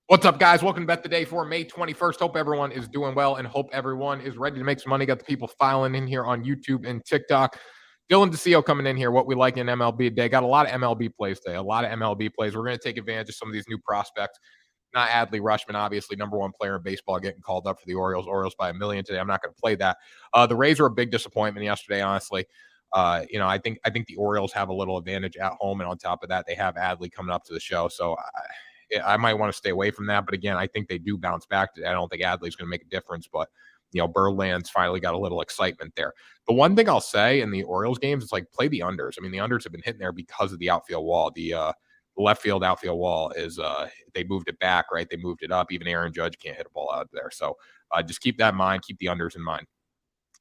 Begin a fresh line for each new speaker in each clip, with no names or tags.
What's up, guys? Welcome to Bet the Day for May 21st. Hope everyone is doing well and hope everyone is ready to make some money. Got the people filing in here on YouTube and TikTok. Dylan DeCio coming in here. What we like in MLB today. Got a lot of MLB plays today. A lot of MLB plays. We're going to take advantage of some of these new prospects. Not Adley Rutschman, obviously, number one player in baseball, getting called up for the Orioles. Orioles by $1 million today. I'm not going to play that. The Rays were a big disappointment yesterday, honestly. I think the Orioles have a little advantage at home, and on top of that, they have Adley coming up to the show. So I might want to stay away from that. But again, I think they do bounce back. I don't think Adley's going to make a difference, but Birdland's finally got a little excitement there. The one thing I'll say in the Orioles games is play the unders. I mean, the unders have been hitting there because of the outfield wall. The left field outfield wall is they moved it back, right? They moved it up. Even Aaron Judge can't hit a ball out there. So just keep that in mind. Keep the unders in mind.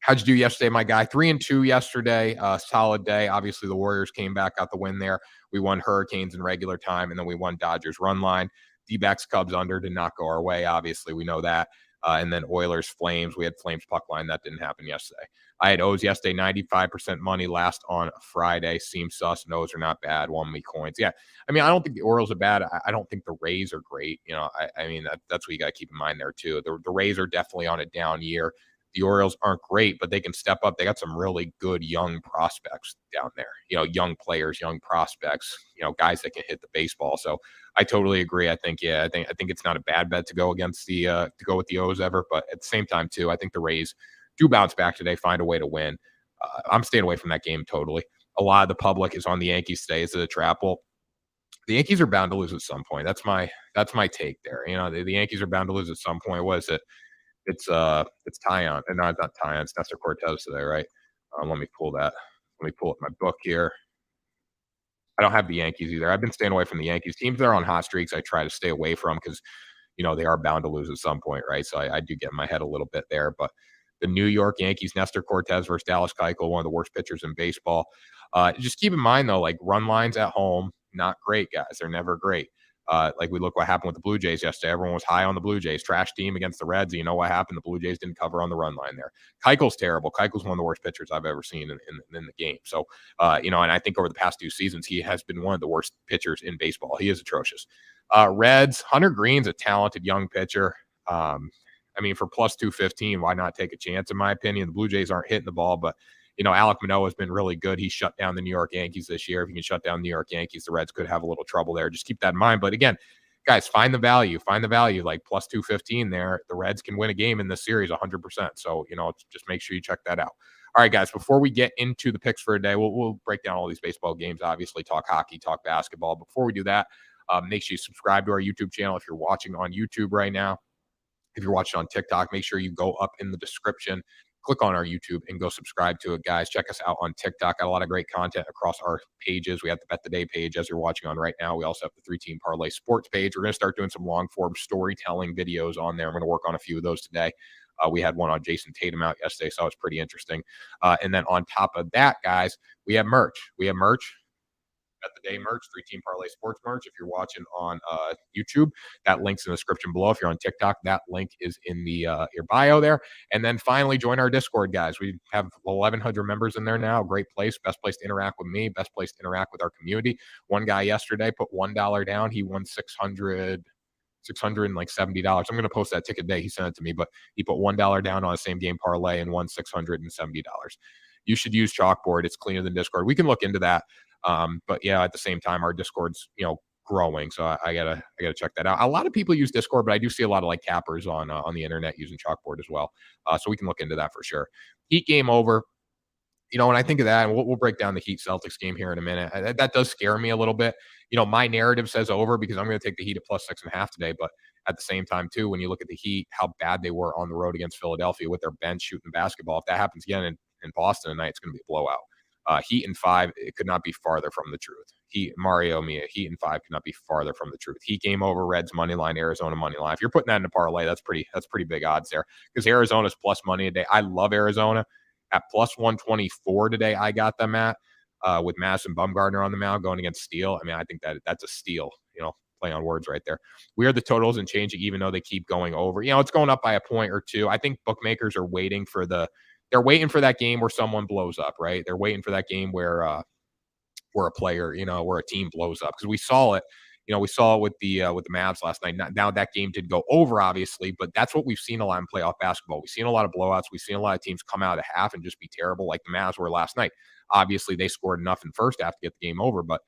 How'd you do yesterday, my guy? 3-2 yesterday. Solid day. Obviously, the Warriors came back, got the win there. We won Hurricanes in regular time, and then we won Dodgers run line. D-backs Cubs under did not go our way. Obviously, we know that. And then Oilers Flames. We had Flames puck line. That didn't happen yesterday. I had O's yesterday, 95% money last on Friday. Seems sus. And O's are not bad. Won me coins. Yeah. I mean, I don't think the Orioles are bad. I don't think the Rays are great. That's what you got to keep in mind there, too. The Rays are definitely on a down year. The Orioles aren't great, but they can step up. They got some really good young prospects down there, young players, young prospects, guys that can hit the baseball. So I totally agree. I think it's not a bad bet to go against to go with the O's ever. But at the same time, too, I think the Rays do bounce back today, find a way to win. I'm staying away from that game totally. A lot of the public is on the Yankees today. Is it a trap? Well, the Yankees are bound to lose at some point. That's my take there. The Yankees are bound to lose at some point. What is it? It's Tyon, and no, it's not Tyon. It's Nestor Cortez today, right? Let me pull that. Let me pull up my book here. I don't have the Yankees either. I've been staying away from the Yankees. Teams that are on hot streaks, I try to stay away from because, they are bound to lose at some point, right? So I do get in my head a little bit there. But the New York Yankees, Nestor Cortez versus Dallas Keuchel, one of the worst pitchers in baseball. Just keep in mind, though, run lines at home, not great, guys. They're never great. We look what happened with the Blue Jays yesterday. Everyone was high on the Blue Jays. Trash team against the Reds. You know what happened? The Blue Jays didn't cover on the run line there. Keuchel's terrible. Keuchel's one of the worst pitchers I've ever seen in the game. So, and I think over the past 2 seasons, he has been one of the worst pitchers in baseball. He is atrocious. Reds, Hunter Green's a talented young pitcher. For plus 215, why not take a chance? In my opinion, the Blue Jays aren't hitting the ball, but Alek Manoah has been really good. He shut down the New York Yankees this year. If you can shut down the New York Yankees, the Reds could have a little trouble there. Just keep that in mind. But again, guys, find the value. Plus 215 there. The Reds can win a game in this series 100%. So, just make sure you check that out. All right, guys, before we get into the picks for today, we'll break down all these baseball games, obviously, talk hockey, talk basketball. Before we do that, make sure you subscribe to our YouTube channel if you're watching on YouTube right now. If you're watching on TikTok, make sure you go up in the description. Click on our YouTube and go subscribe to it, guys. Check us out on TikTok. Got a lot of great content across our pages. We have the Bet the Day page, as you're watching on right now. We also have the 3 Team Parlay Sports page. We're going to start doing some long-form storytelling videos on there. I'm going to work on a few of those today. We had one on Jason Tatum out yesterday, so it was pretty interesting. And then on top of that, guys, we have merch. Bet the Day merch, 3 Team Parlay Sports merch. If you're watching on YouTube, that link's in the description below. If you're on TikTok, that link is in your bio there. And then finally, join our Discord, guys. We have 1,100 members in there now. Great place. Best place to interact with me. Best place to interact with our community. One guy yesterday put $1 down. He won $670. I'm going to post that ticket today. He sent it to me, but he put $1 down on a same game parlay and won $670. You should use Chalkboard. It's cleaner than Discord. We can look into that. But yeah, at the same time, our Discord's, growing. So I gotta check that out. A lot of people use Discord, but I do see a lot of cappers on the internet using Chalkboard as well. So we can look into that for sure. Heat game over. When I think of that, and we'll break down the Heat Celtics game here in a minute. That does scare me a little bit. My narrative says over because I'm going to take the Heat at plus 6.5 today. But at the same time, too, when you look at the Heat, how bad they were on the road against Philadelphia with their bench shooting basketball. If that happens again in Boston tonight, it's going to be a blowout. Heat and 5, it could not be farther from the truth. Heat and 5 could not be farther from the truth. Heat game over, Reds money line, Arizona money line. If you're putting that in a parlay, that's pretty big odds there because Arizona's plus money today. I love Arizona at plus 124 today. I got them at with Madison Bumgarner on the mound going against Steele. I think that's a steal. Play on words right there. Weird the totals and changing even though they keep going over. It's going up by a point or two. I think bookmakers are waiting for they're waiting for that game where someone blows up, right? They're waiting for that game where a player, where a team blows up. Because we saw it we saw it with the Mavs last night. Now that game did go over, obviously, but that's what we've seen a lot in playoff basketball. We've seen a lot of blowouts. We've seen a lot of teams come out of the half and just be terrible, like the Mavs were last night. Obviously, they scored enough in first half to get the game over, but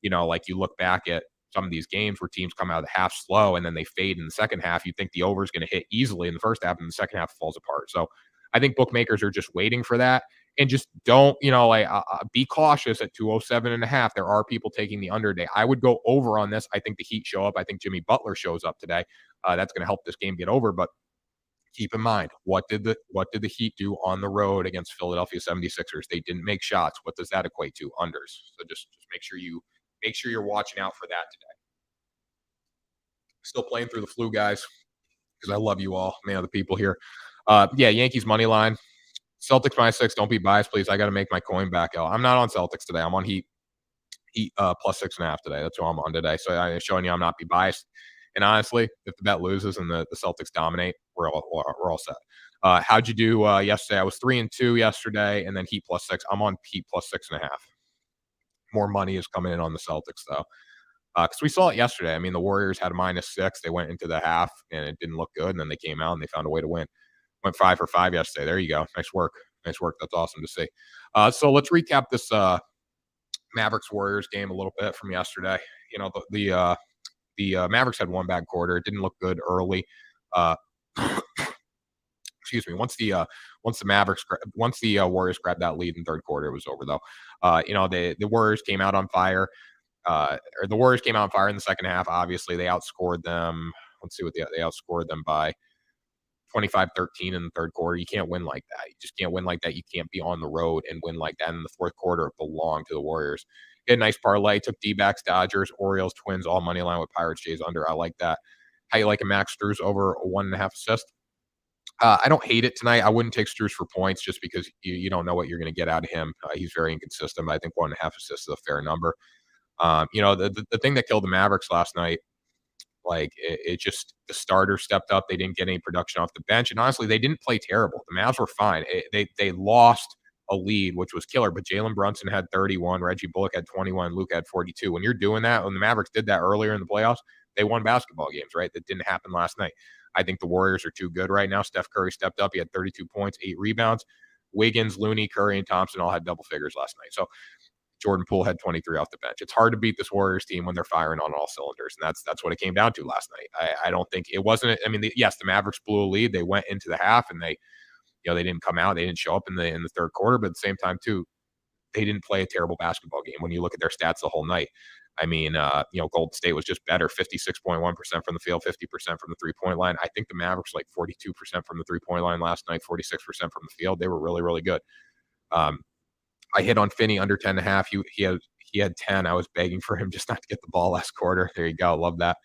like you look back at some of these games where teams come out of the half slow and then they fade in the second half, you think the over is going to hit easily in the first half, and the second half falls apart. So I think bookmakers are just waiting for that, and just don't, be cautious at 207.5. There are people taking the under day. I would go over on this. I think the Heat show up. I think Jimmy Butler shows up today. That's going to help this game get over. But keep in mind, what did the Heat do on the road against Philadelphia 76ers? They didn't make shots. What does that equate to? Unders. So just make sure you're watching out for that today. Still playing through the flu, guys, because I love you all, man, of the people here. Yankees money line. Celtics -6. Don't be biased, please. I got to make my coin back out. I'm not on Celtics today. I'm on Heat +6.5 today. That's what I'm on today. So I'm showing you I'm not be biased. And honestly, if the bet loses and the Celtics dominate, we're all set. How'd you do yesterday? I was 3-2 yesterday, and then Heat +6. I'm on Heat +6.5. More money is coming in on the Celtics, though. Because we saw it yesterday. I mean, the Warriors had a -6. They went into the half, and it didn't look good. And then they came out, and they found a way to win. Went 5 for 5 yesterday. There you go. Nice work. Nice work. That's awesome to see. So let's recap this Mavericks-Warriors game a little bit from yesterday. The Mavericks had one bad quarter. It didn't look good early. Excuse me. Once the Warriors grabbed that lead in third quarter, it was over, though. The Warriors came out on fire. The Warriors came out on fire in the second half. Obviously, they outscored them. Let's see what they outscored them by 25-13 in the third quarter. You can't win like that. You just can't win like that. You can't be on the road and win like that. In the fourth quarter, it belonged to the Warriors. Get a nice parlay. Took D-backs, Dodgers, Orioles, Twins, all money line with Pirates, Jays under. I like that. How you like a Max Strus over a 1.5 assist? I don't hate it tonight. I wouldn't take Strus for points just because you don't know what you're going to get out of him. He's very inconsistent, but I think 1.5 assists is a fair number. The thing that killed the Mavericks last night, it just, the starters stepped up. They didn't get any production off the bench. And honestly, they didn't play terrible. The Mavs were fine. They lost a lead, which was killer, but Jalen Brunson had 31, Reggie Bullock had 21, Luke had 42. When you're doing that, when the Mavericks did that earlier in the playoffs, they won basketball games, right? That didn't happen last night. I think the Warriors are too good right now. Steph Curry stepped up. He had 32 points, 8 rebounds. Wiggins, Looney, Curry, and Thompson all had double figures last night. So Jordan Poole had 23 off the bench. It's hard to beat this Warriors team when they're firing on all cylinders, and that's what it came down to last night. I don't think it wasn't. I mean, yes, the Mavericks blew a lead. They went into the half, and they didn't come out. They didn't show up in the third quarter, but at the same time, too, they didn't play a terrible basketball game when you look at their stats the whole night. I mean, Golden State was just better, 56.1% from the field, 50% from the three-point line. I think the Mavericks 42% from the three-point line last night, 46% from the field. They were really, really good. I hit on Finney under 10.5. He had 10. I was begging for him just not to get the ball last quarter. There you go. Love that.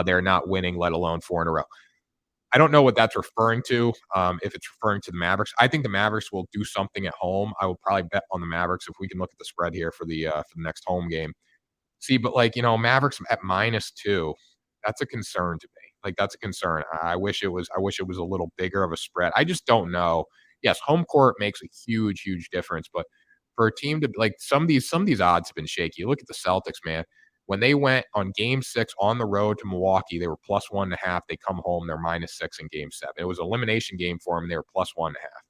They're not winning, let alone 4 in a row. I don't know what that's referring to. If it's referring to the Mavericks, I think the Mavericks will do something at home. I will probably bet on the Mavericks if we can look at the spread here for the next home game. See, but Mavericks at -2, that's a concern to me. That's a concern. I wish it was a little bigger of a spread. I just don't know. Yes, home court makes a huge, huge difference, but for a team to some of these odds have been shaky. Look at the Celtics, man. When they went on Game 6 on the road to Milwaukee, they were +1.5. They come home, they're -6 in Game 7. It was an elimination game for them, and they were +1.5.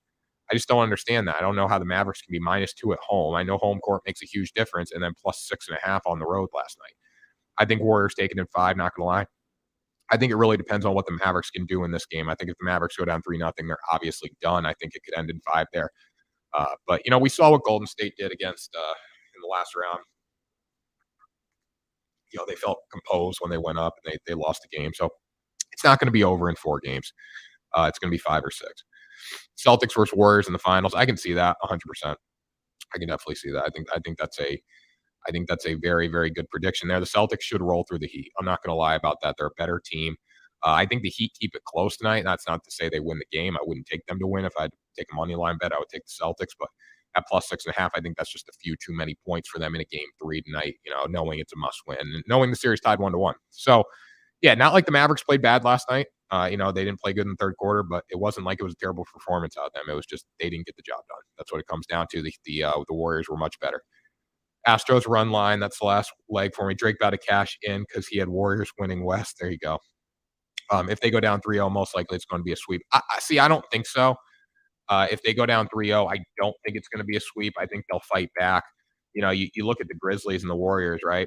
I just don't understand that. I don't know how the Mavericks can be -2 at home. I know home court makes a huge difference, and then +6.5 on the road last night. I think Warriors taking in 5, not going to lie. I think it really depends on what the Mavericks can do in this game. I think if the Mavericks go down 3-0, they're obviously done. I think it could end in 5 there. But we saw what Golden State did against in the last round. They felt composed when they went up, and they lost the game. So it's not going to be over in 4 games. It's going to be 5 or 6. Celtics versus Warriors in the finals. I can see that 100%. I can definitely see that. I think that's a very, very good prediction there. The Celtics should roll through the Heat. I'm not going to lie about that. They're a better team. I think the Heat keep it close tonight. That's not to say they win the game. I wouldn't take them to win. If I had to take a money line bet, I would take the Celtics. But at +6.5, I think that's just a few too many points for them in a Game 3 tonight, knowing it's a must-win and knowing the series tied 1-1. So, yeah, not like the Mavericks played bad last night. They didn't play good in the third quarter, but it wasn't like it was a terrible performance out of them. It was just they didn't get the job done. That's what it comes down to. The Warriors were much better. Astros run line. That's the last leg for me. Drake about to cash in because he had Warriors winning West. There you go. If they go down 3-0, most likely it's going to be a sweep. I don't think so. If they go down 3-0, I don't think it's going to be a sweep. I think they'll fight back. You look at the Grizzlies and the Warriors, right?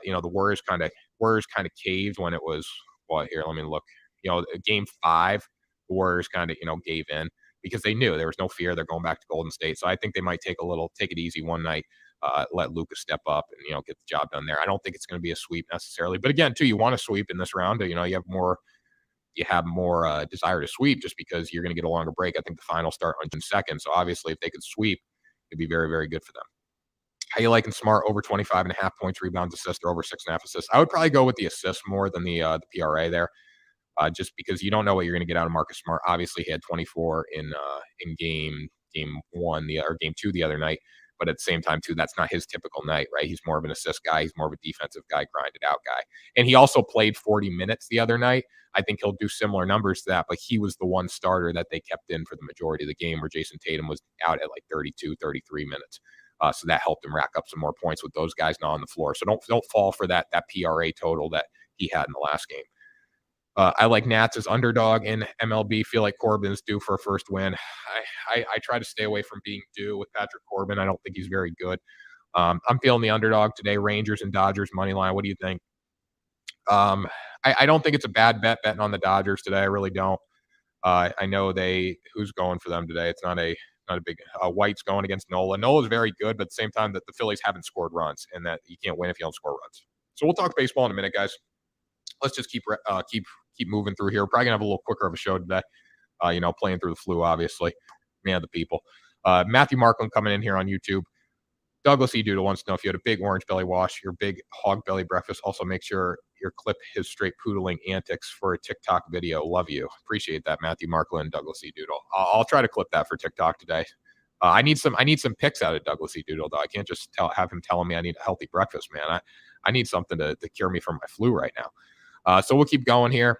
The Warriors kind of caved when it was here, let me look. Game 5, the Warriors kind of, gave in because they knew there was no fear. They're going back to Golden State. So I think they might take it easy one night, let Luka step up and, get the job done there. I don't think it's going to be a sweep necessarily. But again, too, you want to sweep in this round. You have more desire to sweep just because you're going to get a longer break. I think the finals start on June 2nd. So obviously, if they could sweep, it'd be very, very good for them. How you liking Smart over 25.5 points, rebounds, assists, or over 6.5 assists? I would probably go with the assists more than the PRA there, just because you don't know what you're going to get out of Marcus Smart. Obviously, he had 24 in game 1 or game 2 the other night. But at the same time, too, that's not his typical night, right? He's more of an assist guy. He's more of a defensive guy, grinded out guy. And he also played 40 minutes the other night. I think he'll do similar numbers to that, but he was the one starter that they kept in for the majority of the game where Jason Tatum was out at like 32, 33 minutes. So that helped him rack up some more points with those guys not on the floor. So don't fall for that PRA total that he had in the last game. I like Nats as underdog in MLB. Feel like Corbin's due for a first win. I try to stay away from being due with Patrick Corbin. I don't think he's very good. I'm feeling the underdog today. Rangers and Dodgers money line. What do you think? I don't think it's a bad bet betting on the Dodgers today. I really don't. I know who's going for them today. It's not a big White's going against Nola. Nola's very good, but at the same time that the Phillies haven't scored runs and that you can't win if you don't score runs. So we'll talk baseball in a minute, guys. Let's just keep moving through here. We're probably gonna have a little quicker of a show today. Playing through the flu, obviously. Man, the people. Matthew Markland coming in here on YouTube. Douglas E. Doodle wants to know if you had a big orange belly wash, your big hog belly breakfast. Also, make sure you clip his straight poodling antics for a TikTok video. Love you. Appreciate that, Matthew Markland, Douglas E. Doodle. I'll try to clip that for TikTok today. I need some pics out of Douglas E. Doodle, though. I can't just have him telling me I need a healthy breakfast, man. I need something to cure me from my flu right now. So we'll keep going here.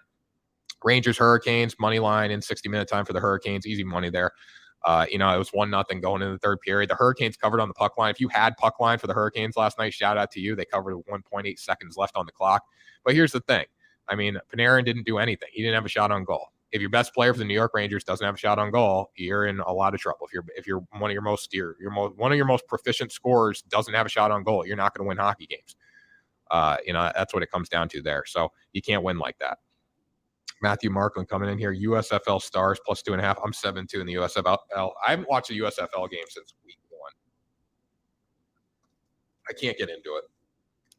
Rangers, Hurricanes, money line in 60-minute time for the Hurricanes. Easy money there. It was 1-0 going into the third period. The Hurricanes covered on the puck line. If you had puck line for the Hurricanes last night, shout out to you. They covered 1.8 seconds left on the clock. But here's the thing. I mean, Panarin didn't do anything. He didn't have a shot on goal. If your best player for the New York Rangers doesn't have a shot on goal, you're in a lot of trouble. If you're one of your most proficient scorers doesn't have a shot on goal, you're not going to win hockey games. That's what it comes down to there. So you can't win like that. Matthew Markland coming in here. USFL Stars plus 2.5. I'm 7-2 in the USFL. I haven't watched a USFL game since week 1. I can't get into it.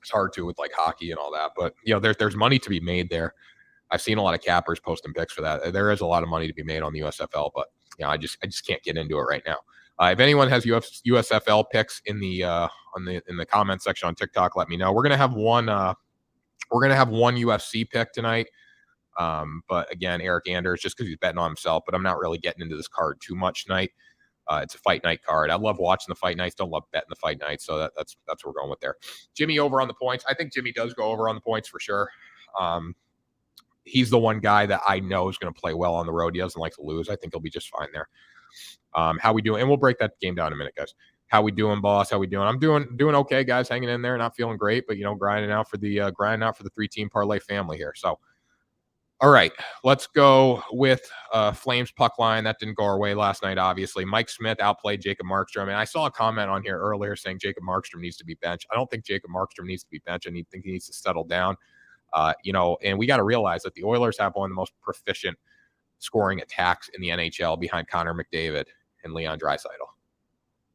It's hard to with like hockey and all that, but there's money to be made there. I've seen a lot of cappers posting picks for that. There is a lot of money to be made on the USFL, but I just can't get into it right now. If anyone has USFL picks in the comment section on TikTok, let me know. We're gonna have one UFC pick tonight. But again, Eric Anders, just because he's betting on himself, but I'm not really getting into this card too much tonight. It's a fight night card. I love watching the fight nights. Don't love betting the fight nights. So that's what we're going with there. Jimmy over on the points. I think Jimmy does go over on the points for sure. He's the one guy that I know is going to play well on the road. He doesn't like to lose. I think he'll be just fine there. How we doing? And we'll break that game down in a minute, guys. How we doing, boss? How we doing? I'm doing okay, guys. Hanging in there. Not feeling great, but grinding out for the 3-team parlay family here. So. All right, let's go with Flames puck line. That didn't go our way last night, obviously. Mike Smith outplayed Jacob Markstrom. And I saw a comment on here earlier saying Jacob Markstrom needs to be benched. I don't think Jacob Markstrom needs to be benched. I think he needs to settle down. And we got to realize that the Oilers have one of the most proficient scoring attacks in the NHL behind Connor McDavid and Leon Draisaitl.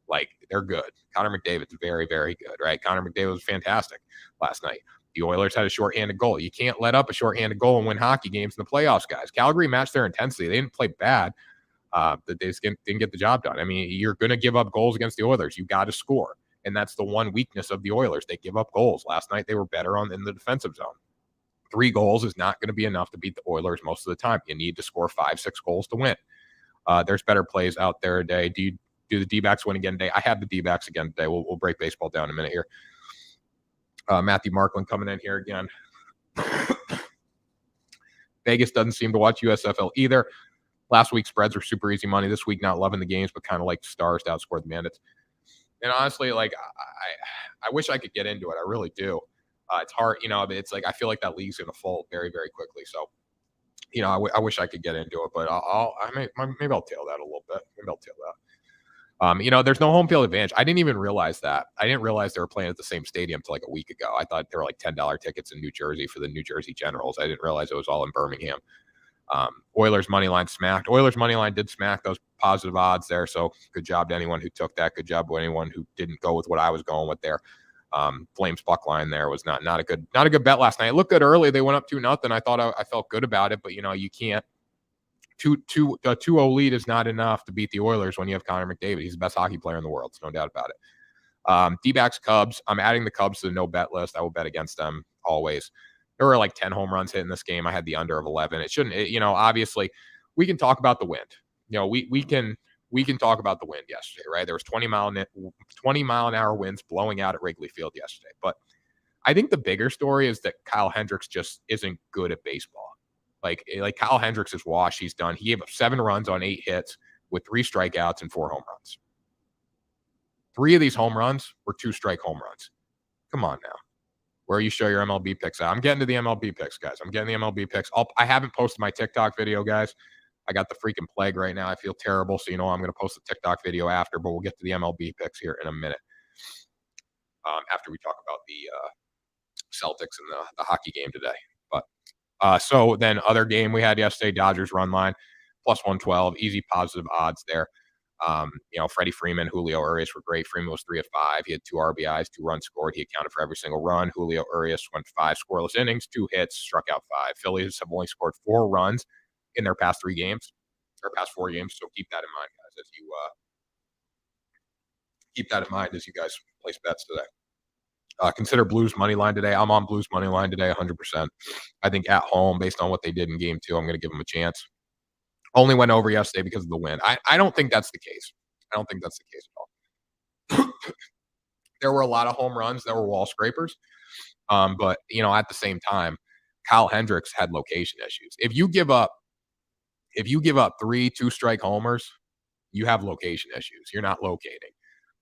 Like, they're good. Connor McDavid's very, very good, right? Connor McDavid was fantastic last night. The Oilers had a shorthanded goal. You can't let up a shorthanded goal and win hockey games in the playoffs, guys. Calgary matched their intensity. They didn't play bad. They just didn't get the job done. I mean, you're going to give up goals against the Oilers. You got to score. And that's the one weakness of the Oilers. They give up goals. Last night, they were better in the defensive zone. 3 goals is not going to be enough to beat the Oilers most of the time. You need to score 5-6 goals to win. There's better plays out there today. Do the D-backs win again today? I have the D-backs again today. We'll break baseball down in a minute here. Matthew Markland coming in here again. Vegas doesn't seem to watch USFL either. Last week's spreads were super easy money. This week, not loving the games, but kind of like the Stars to outscore the Bandits. And honestly, like I wish I could get into it. I really do. It's hard, it's like I feel like that league's going to fold very, very quickly. So, I wish I could get into it, but maybe I'll tail that a little bit. Maybe I'll tail that. There's no home field advantage. I didn't even realize that. I didn't realize they were playing at the same stadium till like a week ago. I thought they were like $10 tickets in New Jersey for the New Jersey Generals. I didn't realize it was all in Birmingham. Oilers money line smacked. Oilers money line did smack those positive odds there. So good job to anyone who took that. Good job to anyone who didn't go with what I was going with there. Flames puck line there was not a good bet last night. It looked good early. They went up 2-0. I thought I felt good about it, but you can't. The 2-0 lead is not enough to beat the Oilers when you have Connor McDavid. He's the best hockey player in the world. There's no doubt about it. D-backs Cubs. I'm adding the Cubs to the no bet list. I will bet against them always. There were like 10 home runs hit in this game. I had the under of 11. It shouldn't, obviously we can talk about the wind. We can talk about the wind yesterday, right? There was 20 mile an hour winds blowing out at Wrigley Field yesterday. But I think the bigger story is that Kyle Hendricks just isn't good at baseball. Like Kyle Hendricks is washed. He's done. He gave up 7 runs on 8 hits with 3 strikeouts and 4 home runs. 3 of these home runs were 2-strike home runs. Come on now. Where you show your MLB picks at. I'm getting to the MLB picks, guys. I'm getting the MLB picks. I haven't posted my TikTok video, guys. I got the freaking plague right now. I feel terrible. So, I'm going to post the TikTok video after, but we'll get to the MLB picks here in a minute. After we talk about the Celtics and the hockey game today. But so then other game we had yesterday, Dodgers run line, plus 112, easy positive odds there. Freddie Freeman, Julio Urias were great. Freeman was 3 of 5. He had 2 RBIs, 2 runs scored. He accounted for every single run. Julio Urias went 5 scoreless innings, 2 hits, struck out 5. Phillies have only scored 4 runs in their past 4 games. So keep that in mind, guys, as you guys place bets today. Consider Blues money line today. I'm on Blues money line today 100%. I think at home, based on what they did in game 2, I'm going to give them a chance. Only went over yesterday because of the wind. I don't think that's the case. I don't think that's the case at all. There were a lot of home runs that were wall scrapers. But, at the same time, Kyle Hendricks had location issues. If you give up 3 2-strike homers, you have location issues. You're not locating.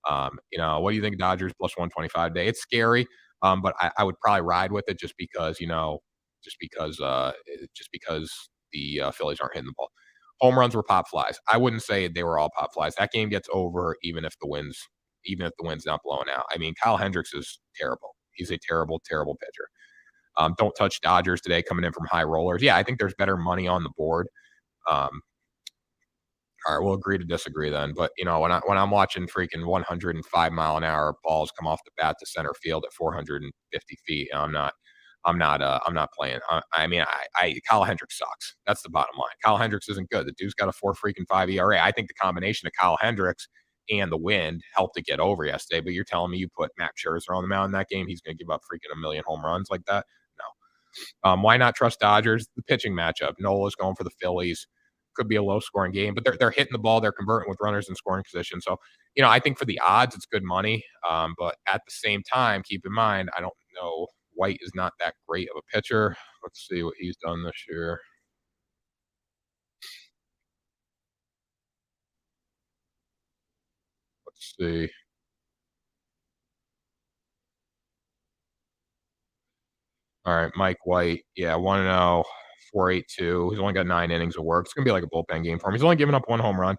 What do you think, Dodgers plus 125 day? It's scary, but I would probably ride with it just because the Phillies aren't hitting the ball. Home runs were pop flies. I wouldn't say they were all pop flies. That game gets over even if the wind's not blowing out. I mean, Kyle Hendricks is terrible. He's a terrible, terrible pitcher. Don't touch Dodgers today coming in from high rollers. Yeah, I think there's better money on the board. All right, we'll agree to disagree then. But when I'm watching freaking 105 mile an hour balls come off the bat to center field at 450 feet, I'm not playing. Kyle Hendricks sucks. That's the bottom line. Kyle Hendricks isn't good. The dude's got a 4.5 ERA. I think the combination of Kyle Hendricks and the wind helped it get over yesterday. But you're telling me you put Max Scherzer on the mound in that game, he's going to give up freaking 1 million home runs like that? No. Why not trust Dodgers? The pitching matchup. Nola's going for the Phillies. Could be a low-scoring game, but they're hitting the ball. They're converting with runners in scoring position. So, I think for the odds, it's good money. But at the same time, keep in mind, I don't know. White is not that great of a pitcher. Let's see what he's done this year. Let's see. All right, Mike White. Yeah, 1-0, 4.82. He's only got 9 innings of work. It's going to be like a bullpen game for him. He's only given up 1 home run.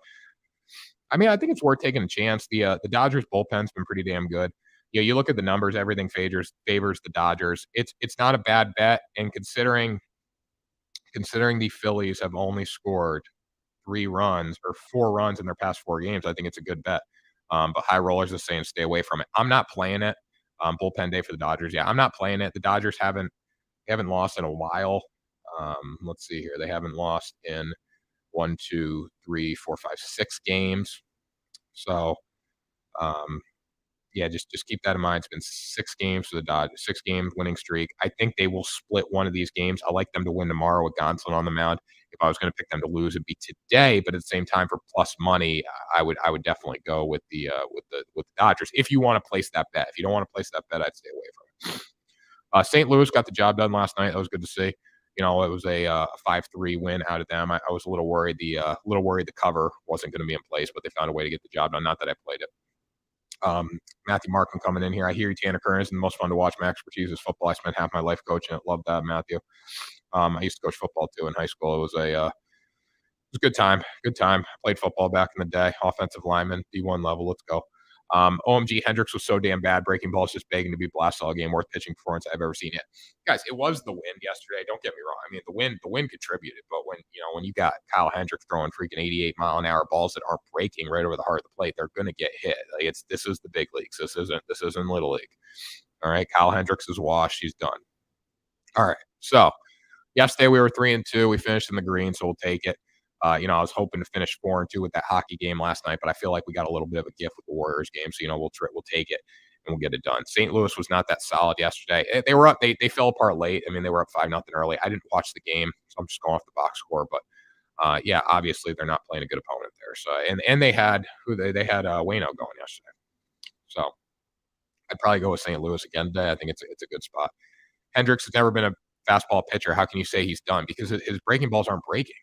I mean, I think it's worth taking a chance. The Dodgers bullpen's been pretty damn good. You look at the numbers, everything favors the Dodgers. It's not a bad bet, and considering the Phillies have only scored 3 runs or 4 runs in their past 4 games, I think it's a good bet. But high rollers are saying stay away from it. I'm not playing it. Bullpen day for the Dodgers. Yeah, I'm not playing it. The Dodgers haven't lost in a while. Let's see here. They haven't lost in 1, 2, 3, 4, 5, 6 games. So, yeah, just keep that in mind. It's been 6 games for the Dodgers, 6 game winning streak. I think they will split one of these games. I like them to win tomorrow with Gonsolin on the mound. If I was going to pick them to lose, it'd be today. But at the same time, for plus money, I would definitely go with the Dodgers. If you want to place that bet, if you don't want to place that bet, I'd stay away from it. St. Louis got the job done last night. That was good to see. It was a 5-3 win out of them. I was a little worried the cover wasn't going to be in place, but they found a way to get the job done. Not that I played it. Matthew Markham coming in here. I hear you, Tanner Kern is the most fun to watch. My expertise is football. I spent half my life coaching it. Love that, Matthew. I used to coach football too in high school. It was a good time. Good time. I played football back in the day. Offensive lineman, D1 level. Let's go. OMG Hendricks was so damn bad. Breaking balls just begging to be blasted all game. Worst pitching performance I've ever seen it. Guys, it was the wind yesterday. Don't get me wrong. I mean, the wind contributed, but when you got Kyle Hendricks throwing freaking 88-mile-an-hour balls that aren't breaking right over the heart of the plate, they're going to get hit. Like this is the big leagues. This isn't little league. All right, Kyle Hendricks is washed. He's done. All right. So yesterday we were 3-2. We finished in the green, so we'll take it. I was hoping to finish 4-2 with that hockey game last night, but I feel like we got a little bit of a gift with the Warriors game. So, we'll take it and we'll get it done. St. Louis was not that solid yesterday. They were up. They fell apart late. I mean, they were up 5-0 early. I didn't watch the game, so I'm just going off the box score. But obviously they're not playing a good opponent there. So, and they had Wayno going yesterday. So I'd probably go with St. Louis again today. I think it's a good spot. Hendricks has never been a fastball pitcher. How can you say he's done? Because his breaking balls aren't breaking.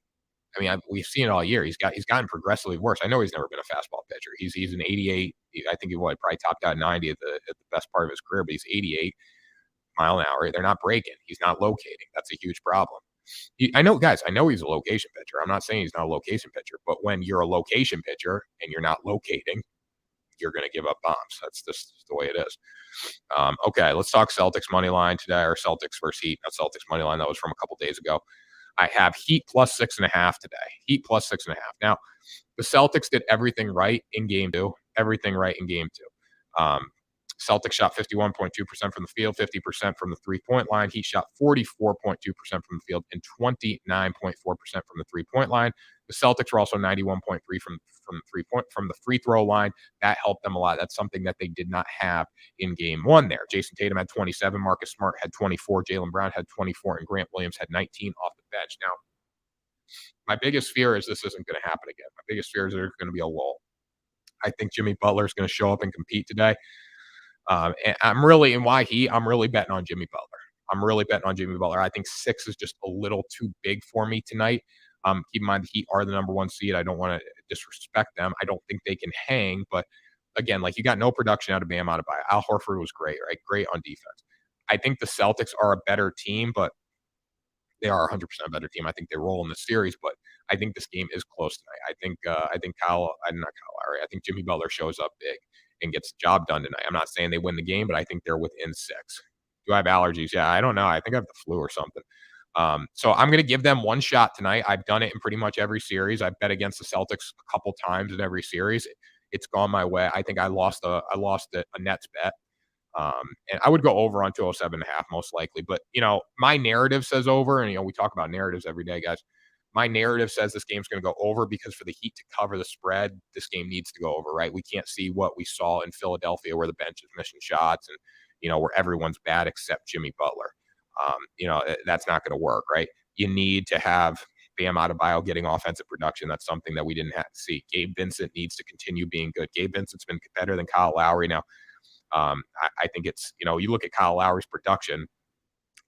I mean, we've seen it all year. He's gotten progressively worse. I know he's never been a fastball pitcher. He's an 88. I think he probably topped out 90 at the best part of his career, but he's 88 mile an hour. They're not breaking. He's not locating. That's a huge problem. I know he's a location pitcher. I'm not saying he's not a location pitcher, but when you're a location pitcher and you're not locating, you're going to give up bombs. That's just the way it is. Okay, let's talk Celtics money line today, or Celtics versus Heat. Not Celtics money line. That was from a couple days ago. I have Heat plus 6.5 today. Heat plus 6.5. Now, the Celtics did everything right in game two. Celtics shot 51.2% from the field, 50% from the three-point line. Heat shot 44.2% from the field and 29.4% from the three-point line. The Celtics were also 91.3 from the free throw line. That helped them a lot. That's something that they did not have in game one there. Jason Tatum had 27, Marcus Smart had 24, Jaylen Brown had 24, and Grant Williams had 19 off the bench. Now, my biggest fear is this isn't going to happen again. My biggest fear is there's going to be a lull. I think Jimmy Butler is going to show up and compete today. And I'm really betting on Jimmy Butler. I think 6 is just a little too big for me tonight. Keep in mind the Heat are the number 1 seed. I don't want to disrespect them. I don't think they can hang, but again, like you got no production out of Bam Adebayo. Al Horford was great, right? Great on defense. I think the Celtics are a better team, but they are 100% a better team. I think they roll in the series, but I think this game is close tonight. I think Jimmy Butler shows up big and gets the job done tonight. I'm not saying they win the game, but I think they're within 6. Do I have allergies? Yeah, I don't know. I think I have the flu or something. So I'm going to give them one shot tonight. I've done it in pretty much every series. I've bet against the Celtics a couple times in every series. It's gone my way. I think I lost a Nets bet. And I would go over on 207.5 most likely. But, my narrative says over. And, we talk about narratives every day, guys. My narrative says this game's going to go over because for the Heat to cover the spread, this game needs to go over, right? We can't see what we saw in Philadelphia where the bench is missing shots and, where everyone's bad except Jimmy Butler. That's not going to work, right? You need to have Bam Adebayo getting offensive production. That's something that we didn't have to see. Gabe Vincent needs to continue being good. Gabe Vincent's been better than Kyle Lowry. Now, I think it's, you look at Kyle Lowry's production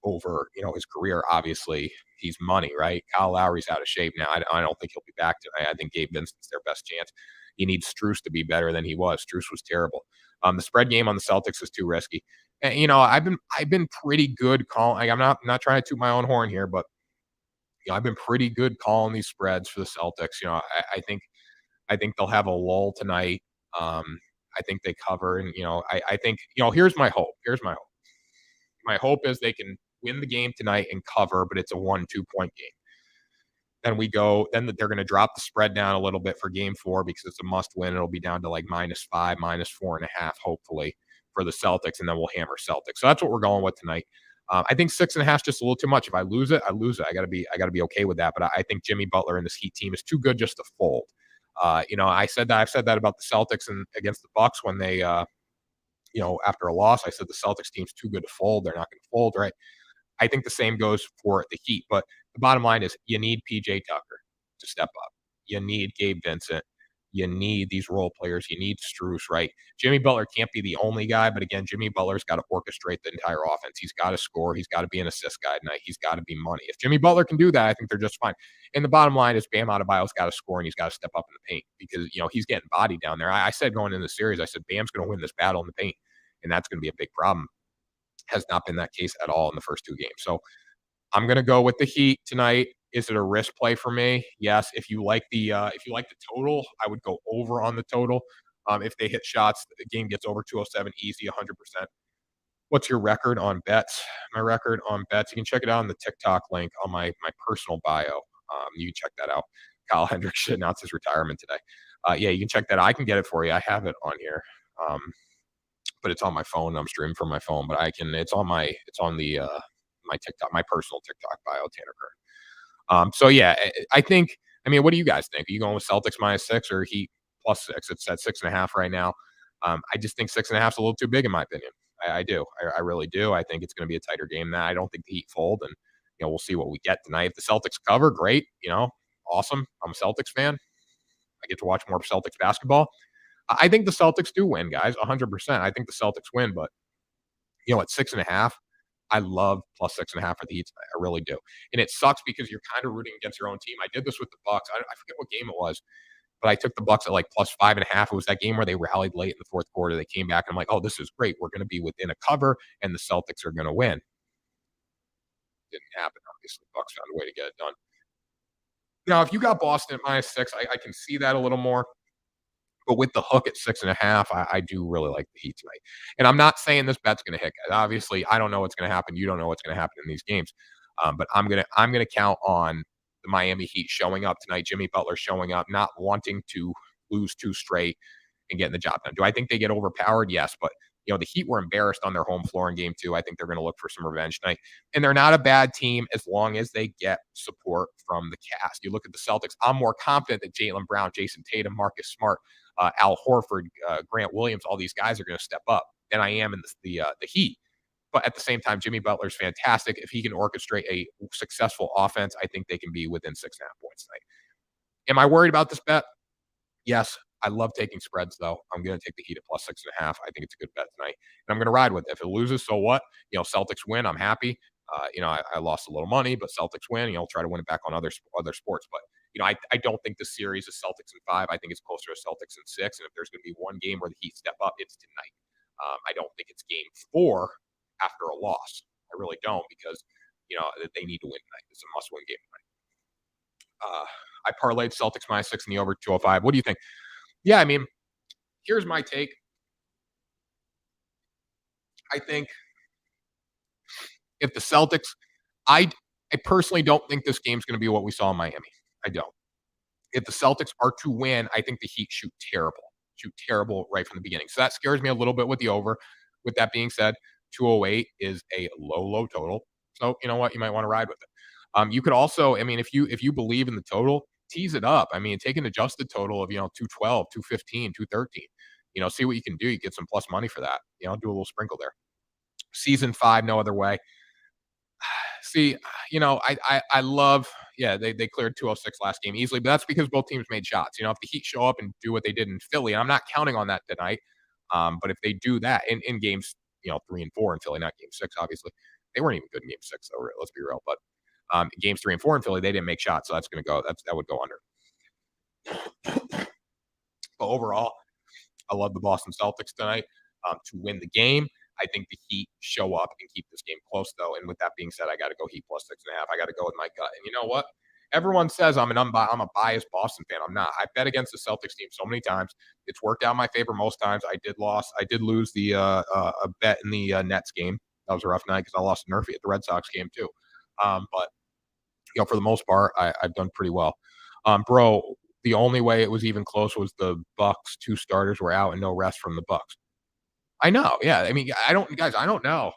over, his career, obviously he's money, right? Kyle Lowry's out of shape now. I don't think he'll be back tonight. I think Gabe Vincent's their best chance. You need Strus to be better than he was. Strus was terrible. The spread game on the Celtics is too risky. And, I've been pretty good calling. I'm not trying to toot my own horn here, but I've been pretty good calling these spreads for the Celtics. I think they'll have a lull tonight. I think they cover, and I think here's my hope. My hope is they can win the game tonight and cover, but it's a 1-2 point game. Then they're going to drop the spread down a little bit for game 4 because it's a must win. It'll be down to like -5, -4.5, hopefully for the Celtics, and then we'll hammer Celtics. So that's what we're going with tonight. I think 6.5 is just a little too much. If I lose it, I lose it. I gotta be okay with that. But I think Jimmy Butler and this Heat team is too good just to fold. I've said that about the Celtics and against the Bucks when they, after a loss, I said the Celtics team's too good to fold. They're not going to fold, right? I think the same goes for the Heat. But the bottom line is you need PJ Tucker to step up. You need Gabe Vincent. you need these role players. You need Strus, right? Jimmy Butler can't be the only guy, but again, Jimmy Butler's got to orchestrate the entire offense. He's got to score. He's got to be an assist guy tonight. He's got to be money. If Jimmy Butler can do that, I think they're just fine. And the bottom line is Bam Adebayo's got to score and he's got to step up in the paint because, he's getting bodied down there. I said going into the series, I said Bam's going to win this battle in the paint, and that's going to be a big problem. Has not been that case at all in the first two games. So I'm going to go with the Heat tonight. Is it a risk play for me? Yes. If you like the total, I would go over on the total. If they hit shots, the game gets over 207, easy, 100%. What's your record on bets? My record on bets, you can check it out on the TikTok link on my personal bio. You can check that out. Kyle Hendricks should announce his retirement today. Yeah, you can check that out. I can get it for you. I have it on here. But it's on my phone. I'm streaming from my phone, but it's on my TikTok, my personal TikTok bio, Tanner Kern. So yeah, I think, what do you guys think? Are you going with Celtics -6 or Heat +6? It's at 6.5 right now. I just think 6.5 is a little too big in my opinion. I do. I really do. I think it's going to be a tighter game than that. I don't think the Heat fold, and we'll see what we get tonight. If the Celtics cover, great. Awesome. I'm a Celtics fan. I get to watch more Celtics basketball. I think the Celtics do win, guys, 100%. I think the Celtics win, but at 6.5, I love +6.5 for the Heat. I really do, and it sucks because you're kind of rooting against your own team. I did this with the Bucks. I forget what game it was, but I took the Bucks at like +5.5. It was that game where they rallied late in the fourth quarter. They came back, and I'm like, oh, this is great. We're going to be within a cover, and the Celtics are going to win. Didn't happen, obviously. Bucks found a way to get it done. Now, if you got Boston at -6, I can see that a little more. But with the hook at 6.5, I do really like the Heat tonight. And I'm not saying this bet's going to hit. Obviously, I don't know what's going to happen. You don't know what's going to happen in these games. But I'm gonna count on the Miami Heat showing up tonight. Jimmy Butler showing up, not wanting to lose 2 straight and getting the job done. Do I think they get overpowered? Yes, but the Heat were embarrassed on their home floor in game 2. I think they're going to look for some revenge tonight. And they're not a bad team as long as they get support from the cast. You look at the Celtics, I'm more confident that Jaylen Brown, Jason Tatum, Marcus Smart, Al Horford, Grant Williams, all these guys are going to step up than I am in the Heat. But at the same time, Jimmy Butler's fantastic. If he can orchestrate a successful offense, I think they can be within 6.5 points tonight. Am I worried about this bet? Yes. I love taking spreads, though. I'm going to take the Heat at +6.5. I think it's a good bet tonight. And I'm going to ride with it. If it loses, so what? Celtics win. I'm happy. I lost a little money, but Celtics win. Try to win it back on other sports. But, I don't think the series is Celtics in 5. I think it's closer to Celtics in 6. And if there's going to be one game where the Heat step up, it's tonight. I don't think it's game 4 after a loss. I really don't because, they need to win tonight. It's a must-win game tonight. I parlayed Celtics -6 in the over 205. What do you think? Yeah, here's my take. I think if the Celtics, I personally don't think this game's going to be what we saw in Miami. I don't. If the Celtics are to win, I think the Heat shoot terrible right from the beginning. So that scares me a little bit with the over. With that being said, 208 is a low total. So you know what? You might want to ride with it. You could also, if you believe in the total, tease it up. Take an adjusted total of 212, 215, 213. See what you can do. You get some plus money for that. Do a little sprinkle there. Season 5, no other way. See, I love. Yeah, they cleared 206 last game easily, but that's because both teams made shots. If the Heat show up and do what they did in Philly, and I'm not counting on that tonight. But if they do that in games, 3 and 4 in Philly, not game 6, obviously, they weren't even good in game 6. So let's be real. But games 3 and 4 in Philly, they didn't make shots, so that's going to go. That would go under. But overall, I love the Boston Celtics tonight to win the game. I think the Heat show up and keep this game close, though. And with that being said, I got to go Heat +6.5. I got to go with my gut. And you know what? Everyone says I'm a biased Boston fan. I'm not. I bet against the Celtics team so many times. It's worked out in my favor most times. I did lose the a bet in the Nets game. That was a rough night because I lost Nerfy at the Red Sox game too. But for the most part, I've done pretty well. Bro, the only way it was even close was the Bucks. 2 starters were out and no rest from the Bucks. I know. Yeah. I don't know.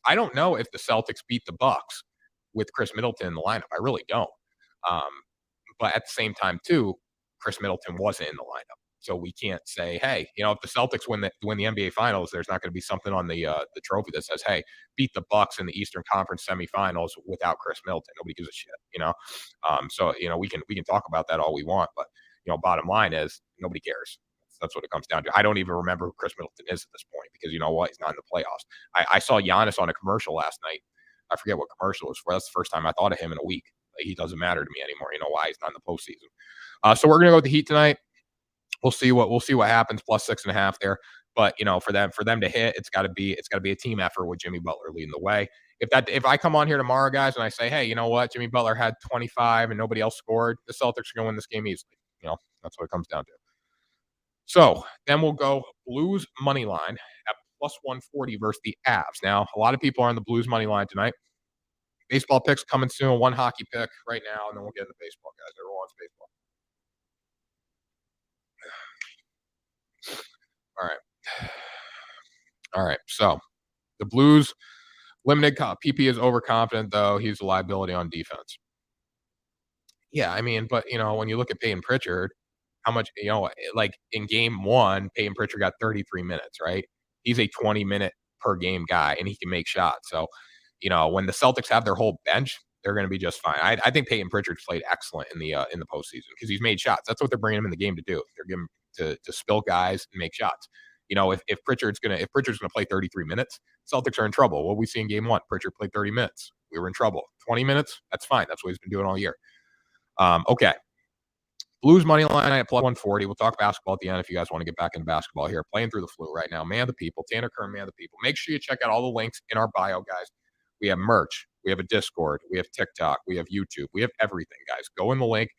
I don't know if the Celtics beat the Bucks with Chris Middleton in the lineup. I really don't. But at the same time, too, Chris Middleton wasn't in the lineup. So we can't say, hey, if the Celtics win the NBA Finals, there's not going to be something on the trophy that says, hey, beat the Bucks in the Eastern Conference semifinals without Chris Middleton. Nobody gives a shit, So we can talk about that all we want, but bottom line is nobody cares. That's what it comes down to. I don't even remember who Chris Middleton is at this point because you know what? He's not in the playoffs. I saw Giannis on a commercial last night. I forget what commercial it was for. That's the first time I thought of him in a week. Like, he doesn't matter to me anymore. You know why? He's not in the postseason. So we're gonna go with the Heat tonight. We'll see what happens. Plus 6.5 there. But for them to hit, it's got to be a team effort with Jimmy Butler leading the way. If I come on here tomorrow, guys, and I say, hey, you know what, Jimmy Butler had 25 and nobody else scored, the Celtics are going to win this game easily. That's what it comes down to. So then we'll go Blues money line at plus 140 versus the Avs. Now, a lot of people are on the Blues money line tonight. Baseball picks coming soon. One hockey pick right now, and then we'll get into baseball, guys. Everyone wants baseball. All right. So the Blues limited PP is overconfident, though. He's a liability on defense. Yeah, I mean, but when you look at Peyton Pritchard, how much, like in game one, Peyton Pritchard got 33 minutes, right? He's a 20-minute per game guy, and he can make shots. So, when the Celtics have their whole bench, they're going to be just fine. I think Peyton Pritchard's played excellent in the postseason because he's made shots. That's what they're bringing him in the game to do. They're giving him to spill guys and make shots. If Pritchard's gonna play 33 minutes, Celtics are in trouble. What we see in game one, Pritchard played 30 minutes. We were in trouble. 20 minutes, that's fine. That's what he's been doing all year. Okay. Blues money line at plus 140. We'll talk basketball at the end if you guys want to get back into basketball here. Playing through the flu right now. Man of the people. Tanner Kern, man of the people. Make sure you check out all the links in our bio, guys. We have merch. We have a Discord. We have TikTok. We have YouTube. We have everything, guys. Go in the link.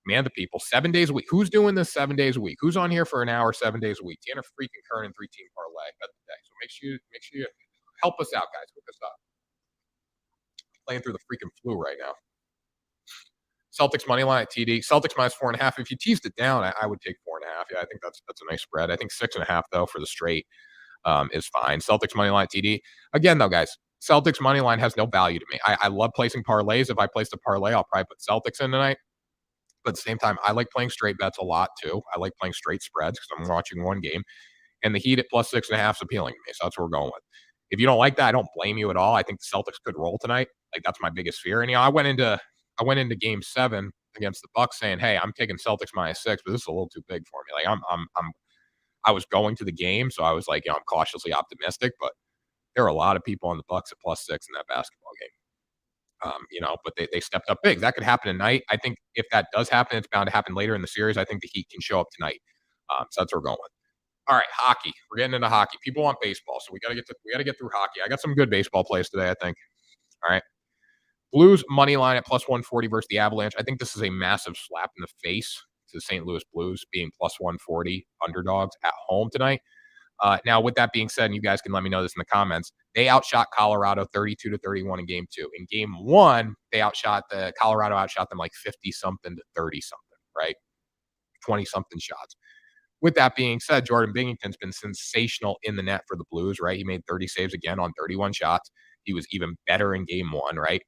Man of the people. 7 days a week. Who's doing this 7 days a week? Who's on here for an hour, 7 days a week? Tanner freaking Kern and 3 Team Parlay at the day. So make sure you help us out, guys. Hook us up. Playing through the freaking flu right now. Celtics Moneyline at TD. Celtics minus 4.5. If you teased it down, I would take 4.5. Yeah, I think that's a nice spread. I think 6.5 though for the straight is fine. Celtics Moneyline TD. Again, though, guys, Celtics Moneyline has no value to me. I love placing parlays. If I place a parlay, I'll probably put Celtics in tonight. But at the same time, I like playing straight bets a lot too. I like playing straight spreads because I'm watching one game. And the Heat at plus 6.5 is appealing to me. So that's what we're going with. If you don't like that, I don't blame you at all. I think the Celtics could roll tonight. Like, that's my biggest fear. And I went into game 7 against the Bucks saying, hey, I'm taking Celtics minus 6, but this is a little too big for me. Like, I was going to the game, so I was like, I'm cautiously optimistic, but there are a lot of people on the Bucks at plus 6 in that basketball game. But they stepped up big. That could happen tonight. I think if that does happen, it's bound to happen later in the series. I think the Heat can show up tonight. So that's what we're going with. All right, hockey. We're getting into hockey. People want baseball, so we got to get through hockey. I got some good baseball plays today, I think. All right. Blues money line at plus 140 versus the Avalanche. I think this is a massive slap in the face to the St. Louis Blues being plus 140 underdogs at home tonight. Now, with that being said, and you guys can let me know this in the comments, they outshot Colorado 32-31 in game 2. In game 1, Colorado outshot them like 50-something to 30-something, right? 20-something shots. With that being said, Jordan Binnington's been sensational in the net for the Blues, right? He made 30 saves again on 31 shots. He was even better in game 1, right?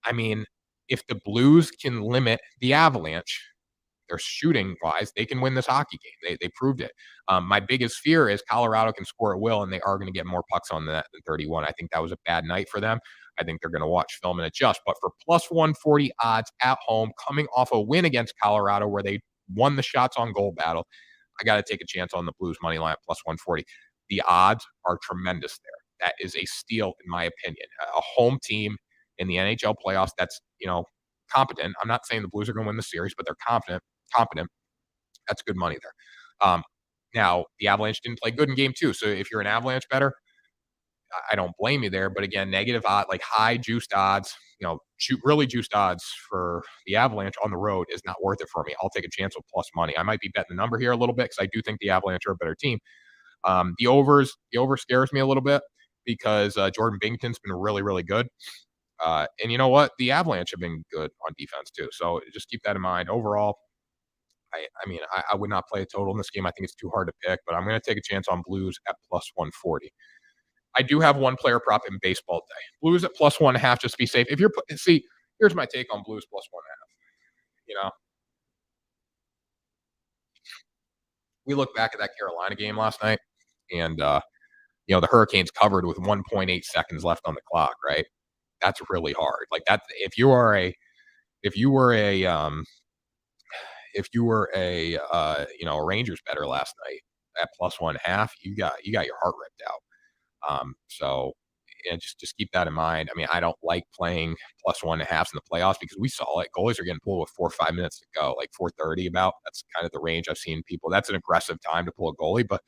I mean, if the Blues can limit the Avalanche, they're shooting wise, they can win this hockey game. They proved it. My biggest fear is Colorado can score at will, and they are going to get more pucks on the net than 31. I think that was a bad night for them. I think they're going to watch film and adjust. But for plus 140 odds at home, coming off a win against Colorado where they won the shots on goal battle, I got to take a chance on the Blues money line plus 140. The odds are tremendous there. That is a steal, in my opinion. A home team in the NHL playoffs that's, competent. I'm not saying the Blues are going to win the series, but they're competent. That's good money there. Now, the Avalanche didn't play good in game 2. So if you're an Avalanche bettor, I don't blame you there. But again, negative odd, like high juiced odds, really juiced odds for the Avalanche on the road is not worth it for me. I'll take a chance with plus money. I might be betting the number here a little bit because I do think the Avalanche are a better team. The over scares me a little bit because Jordan Binnington's been really, really good. And you know what? The Avalanche have been good on defense too. So just keep that in mind. Overall, I would not play a total in this game. I think it's too hard to pick, but I'm going to take a chance on Blues at plus 140. I do have one player prop in baseball day. Blues at plus 1.5 just to be safe. Here's my take on Blues plus 1.5. We look back at that Carolina game last night, and the Hurricanes covered with 1.8 seconds left on the clock, right? That's really hard. Like that, if you were a if you were a a Rangers better last night at +1.5, you got your heart ripped out. So and just keep that in mind. I mean, I don't like playing +1.5s in the playoffs because we saw it. Goalies are getting pulled with 4 or 5 minutes to go, like 4:30 about. That's kind of the range I've seen people. That's an aggressive time to pull a goalie, but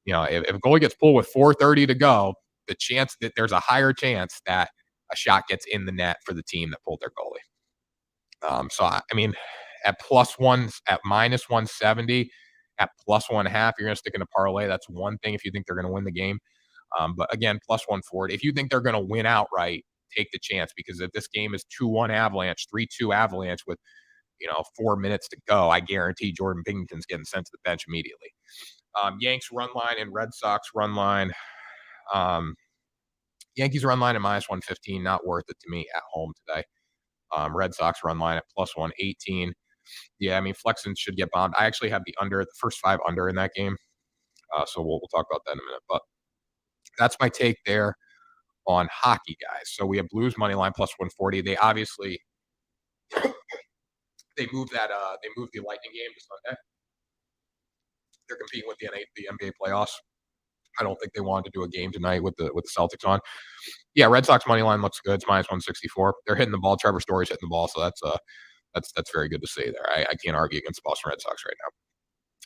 if a goalie gets pulled with 4:30 to go, the chance that there's a higher chance that a shot gets in the net for the team that pulled their goalie. So I mean, at +1, at -170, at +1.5, you're going to stick in a parlay. That's one thing if you think they're going to win the game. But again, +140. If you think they're going to win outright, take the chance because if this game is 2-1 Avalanche, 3-2 Avalanche with 4 minutes to go, I guarantee Jordan Binnington's getting sent to the bench immediately. Yanks run line and Red Sox run line. Yankees run line at -115, not worth it to me at home today. Red Sox run line at +118. Yeah, I mean, Flexen should get bombed. I actually have the first 5 under in that game. So we'll talk about that in a minute. But that's my take there on hockey, guys. So we have Blues money line +140. They obviously they moved the Lightning game to Sunday. They're competing with the NBA playoffs. I don't think they wanted to do a game tonight with the Celtics on. Yeah, Red Sox money line looks good. It's -164. They're hitting the ball. Trevor Story's hitting the ball, so that's very good to see there. I can't argue against the Boston Red Sox right now.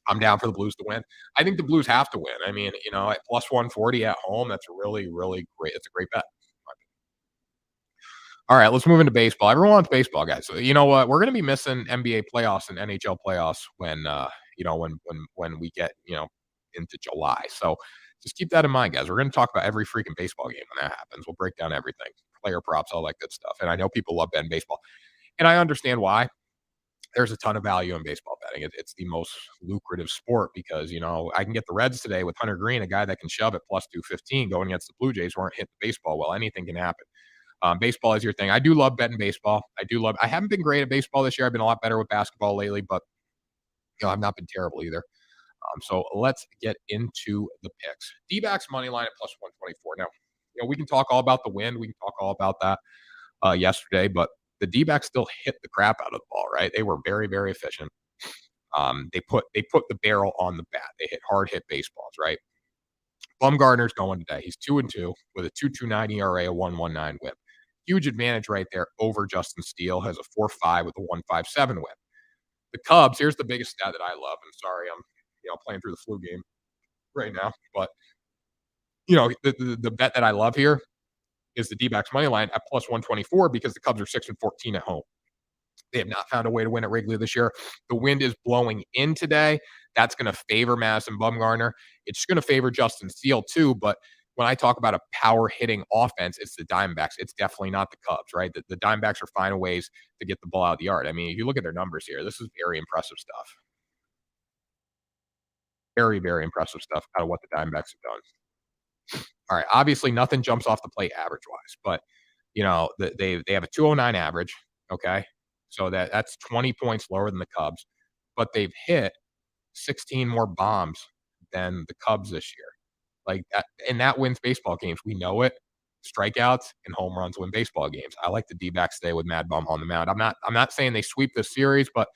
I'm down for the Blues to win. I think the Blues have to win. I mean, at +140 at home, that's really, really great. It's a great bet. All right, let's move into baseball. Everyone wants baseball, guys. So you know what? We're going to be missing NBA playoffs and NHL playoffs when we get into July. So just keep that in mind, guys. We're going to talk about every freaking baseball game when that happens. We'll break down everything, player props, all that good stuff. And I know people love betting baseball, and I understand why. There's a ton of value in baseball betting. It's the most lucrative sport because I can get the Reds today with Hunter Green, a guy that can shove at +215, going against the Blue Jays who aren't hitting the baseball well. Anything can happen. Baseball is your thing. I do love betting baseball. I haven't been great at baseball this year. I've been a lot better with basketball lately, but I've not been terrible either. So let's get into the picks. D-backs money line at +124. Now, we can talk all about the wind. We can talk all about that yesterday, but the D-backs still hit the crap out of the ball, right? They were very, very efficient. They put the barrel on the bat. They hit hard hit baseballs, right? Bumgarner's going today. He's 2-2 with a 2.29 ERA, a 1.19 WHIP. Huge advantage right there over Justin Steele, has a 4.5 with a 1.57 WHIP. The Cubs, here's the biggest stat that I love. And sorry, I'm playing through the flu game right now, but the bet that I love here is the D-backs money line at +124 because the Cubs are 6-14 at home. They have not found a way to win at Wrigley this year. The wind is blowing in today. That's going to favor Madison Bumgarner. It's going to favor Justin Steele too, but when I talk about a power hitting offense, it's the Diamondbacks. It's definitely not the Cubs, right? The Diamondbacks are finding ways to get the ball out of the yard. I mean, if you look at their numbers here, this is very impressive stuff. Very, very impressive stuff out of what the Diamondbacks have done. All right, obviously nothing jumps off the plate average-wise, but they have a 209 average, okay? So that's 20 points lower than the Cubs, but they've hit 16 more bombs than the Cubs this year. Like that, and that wins baseball games. We know it. Strikeouts and home runs win baseball games. I like the D-backs today with Mad Bum on the mound. I'm not saying they sweep this series, but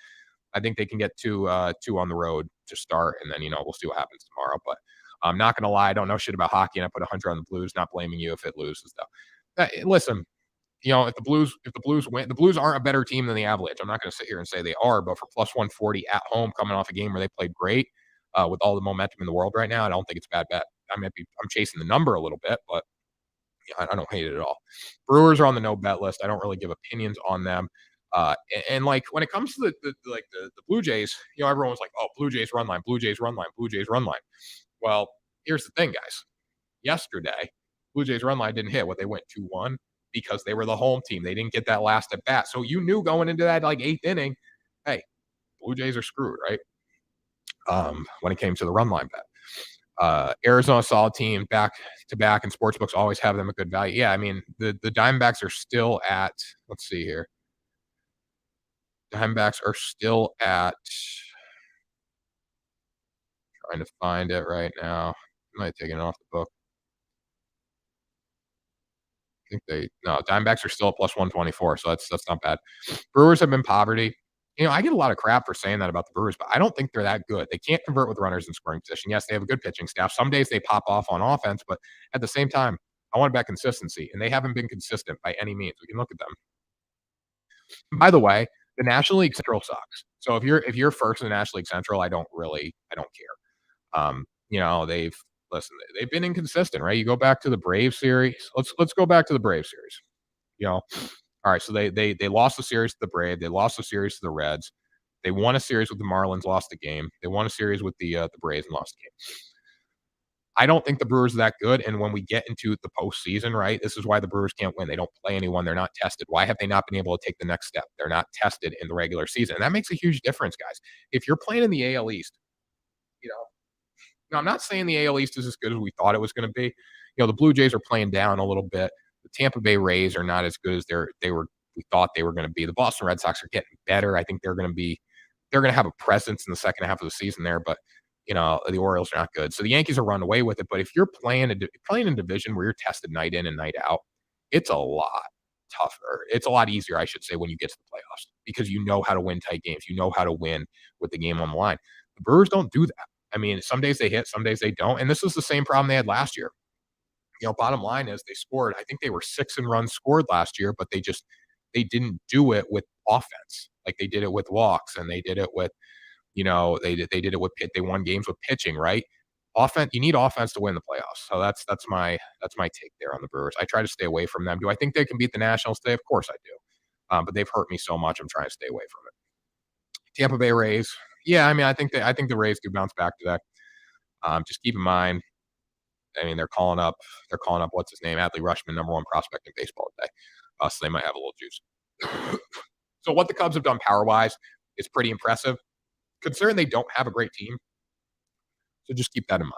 I think they can get two on the road to start, and then we'll see what happens tomorrow. But I'm not gonna lie, I don't know shit about hockey, and I put 100 on the Blues. Not blaming you if it loses though. Listen, if the Blues win, the Blues aren't a better team than the Avalanche. I'm not going to sit here and say they are, but for +140 at home, coming off a game where they played great with all the momentum in the world right now, I don't think it's a bad bet. I'm chasing the number a little bit, but I don't hate it at all. Brewers are on the no bet list. I don't really give opinions on them. And like when it comes to the Blue Jays, everyone's like, oh, Blue Jays run line, Blue Jays run line, Blue Jays run line. Well, here's the thing, guys. Yesterday, Blue Jays run line didn't hit. They went 2-1 because they were the home team. They didn't get that last at bat. So you knew going into that like 8th inning, hey, Blue Jays are screwed, right? When it came to the run line bet. Arizona solid team back to back, and sportsbooks always have them a good value. Yeah, I mean the Diamondbacks are still at, let's see here. Diamondbacks are still at, trying to find it right now. I might have taken it off the book. I think Diamondbacks are still at +124, so that's not bad. Brewers have been poverty. I get a lot of crap for saying that about the Brewers, but I don't think they're that good. They can't convert with runners in scoring position. Yes, they have a good pitching staff. Some days they pop off on offense, but at the same time, I want about consistency, and they haven't been consistent by any means. We can look at them. And by the way, the National League Central sucks. So if you're first in the National League Central, I don't care. They've been inconsistent, right? You go back to the Braves series. Let's go back to the Braves series. You know, all right. So they lost the series to the Braves. They lost the series to the Reds. They won a series with the Marlins, lost the game. They won a series with the Braves and lost the game. I don't think the Brewers are that good. And when we get into the postseason, right, this is why the Brewers can't win. They don't play anyone. They're not tested. Why have they not been able to take the next step? They're not tested in the regular season. And that makes a huge difference, guys. If you're playing in the AL East, you know, now I'm not saying the AL East is as good as we thought it was going to be. The Blue Jays are playing down a little bit. The Tampa Bay Rays are not as good as we thought they were going to be. The Boston Red Sox are getting better. I think they're going to have a presence in the second half of the season there, but the Orioles are not good. So the Yankees are running away with it. But if you're playing a division where you're tested night in and night out, it's a lot tougher. It's a lot easier, I should say, when you get to the playoffs because you know how to win tight games. You know how to win with the game on the line. The Brewers don't do that. I mean, some days they hit, some days they don't. And this is the same problem they had last year. Bottom line is they scored. I think they were 6 in runs scored last year, but they didn't do it with offense. Like they did it with walks and they did it with they did it with they won games with pitching, right? Offense, you need offense to win the playoffs. So that's my take there on the Brewers. I try to stay away from them. Do I think they can beat the Nationals today? Of course I do. But they've hurt me so much. I'm trying to stay away from it. Tampa Bay Rays. Yeah, I mean, I think the Rays do bounce back today. Just keep in mind, I mean, they're calling up what's his name, Adley Rutschman, number 1 prospect in baseball today. So they might have a little juice. So what the Cubs have done power wise is pretty impressive, considering they don't have a great team. So just keep that in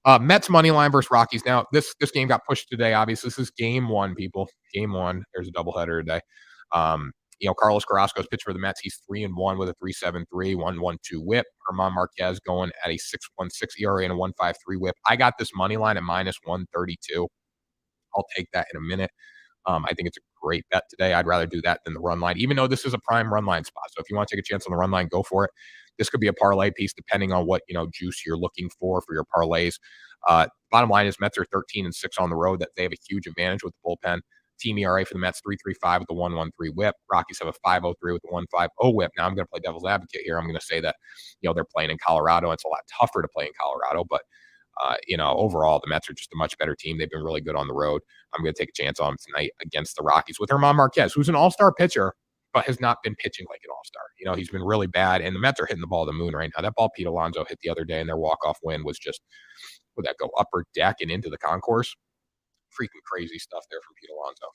mind. Mets money line versus Rockies. Now this game got pushed today. Obviously, this is game 1, people. Game 1. There's a doubleheader today. Carlos Carrasco's pitched for the Mets. He's 3-1 with a 3.73, 1.12 WHIP. German Marquez going at a 6.16 ERA and a 1.53 WHIP. I got this money line at -132. I'll take that in a minute. I think it's a great bet today. I'd rather do that than the run line, even though this is a prime run line spot. So if you want to take a chance on the run line, go for it. This could be a parlay piece depending on what juice you're looking for your parlays. Bottom line is Mets are 13-6 on the road. That they have a huge advantage with the bullpen. Team ERA for the Mets 3.35 with the 1.13 WHIP. Rockies have a 5.03 with the 1.50 WHIP. Now I'm going to play devil's advocate here. I'm going to say that they're playing in Colorado. It's a lot tougher to play in Colorado, but overall, the Mets are just a much better team. They've been really good on the road. I'm going to take a chance on them tonight against the Rockies with German Marquez, who's an all-star pitcher, but has not been pitching like an all-star. He's been really bad, and the Mets are hitting the ball to the moon right now. That ball Pete Alonso hit the other day, and their walk-off win was just, would that go upper deck and into the concourse? Freaking crazy stuff there from Pete Alonso.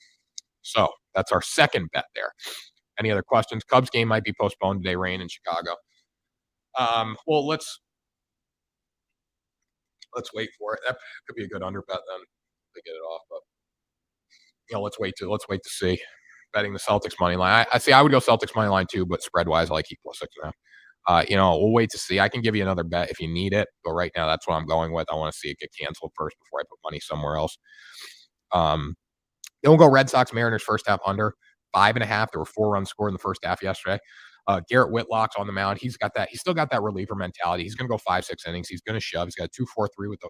So that's our second bet there. Any other questions? Cubs game might be postponed today, rain in Chicago. Well, let's wait for it. That could be a good under bet then to get it off. But let's wait to see. Betting the Celtics money line. I would go Celtics money line too, but spread wise, I like equal 6.5. We'll wait to see. I can give you another bet if you need it, but right now that's what I'm going with. I want to see it get canceled first before I put money somewhere else. Then we'll go Red Sox Mariners first half under 5.5. There were 4 runs scored in the first half yesterday. Garrett Whitlock's on the mound. He's still got that reliever mentality. He's going to go 5-6 innings. He's going to shove. He's got a 2.43 with the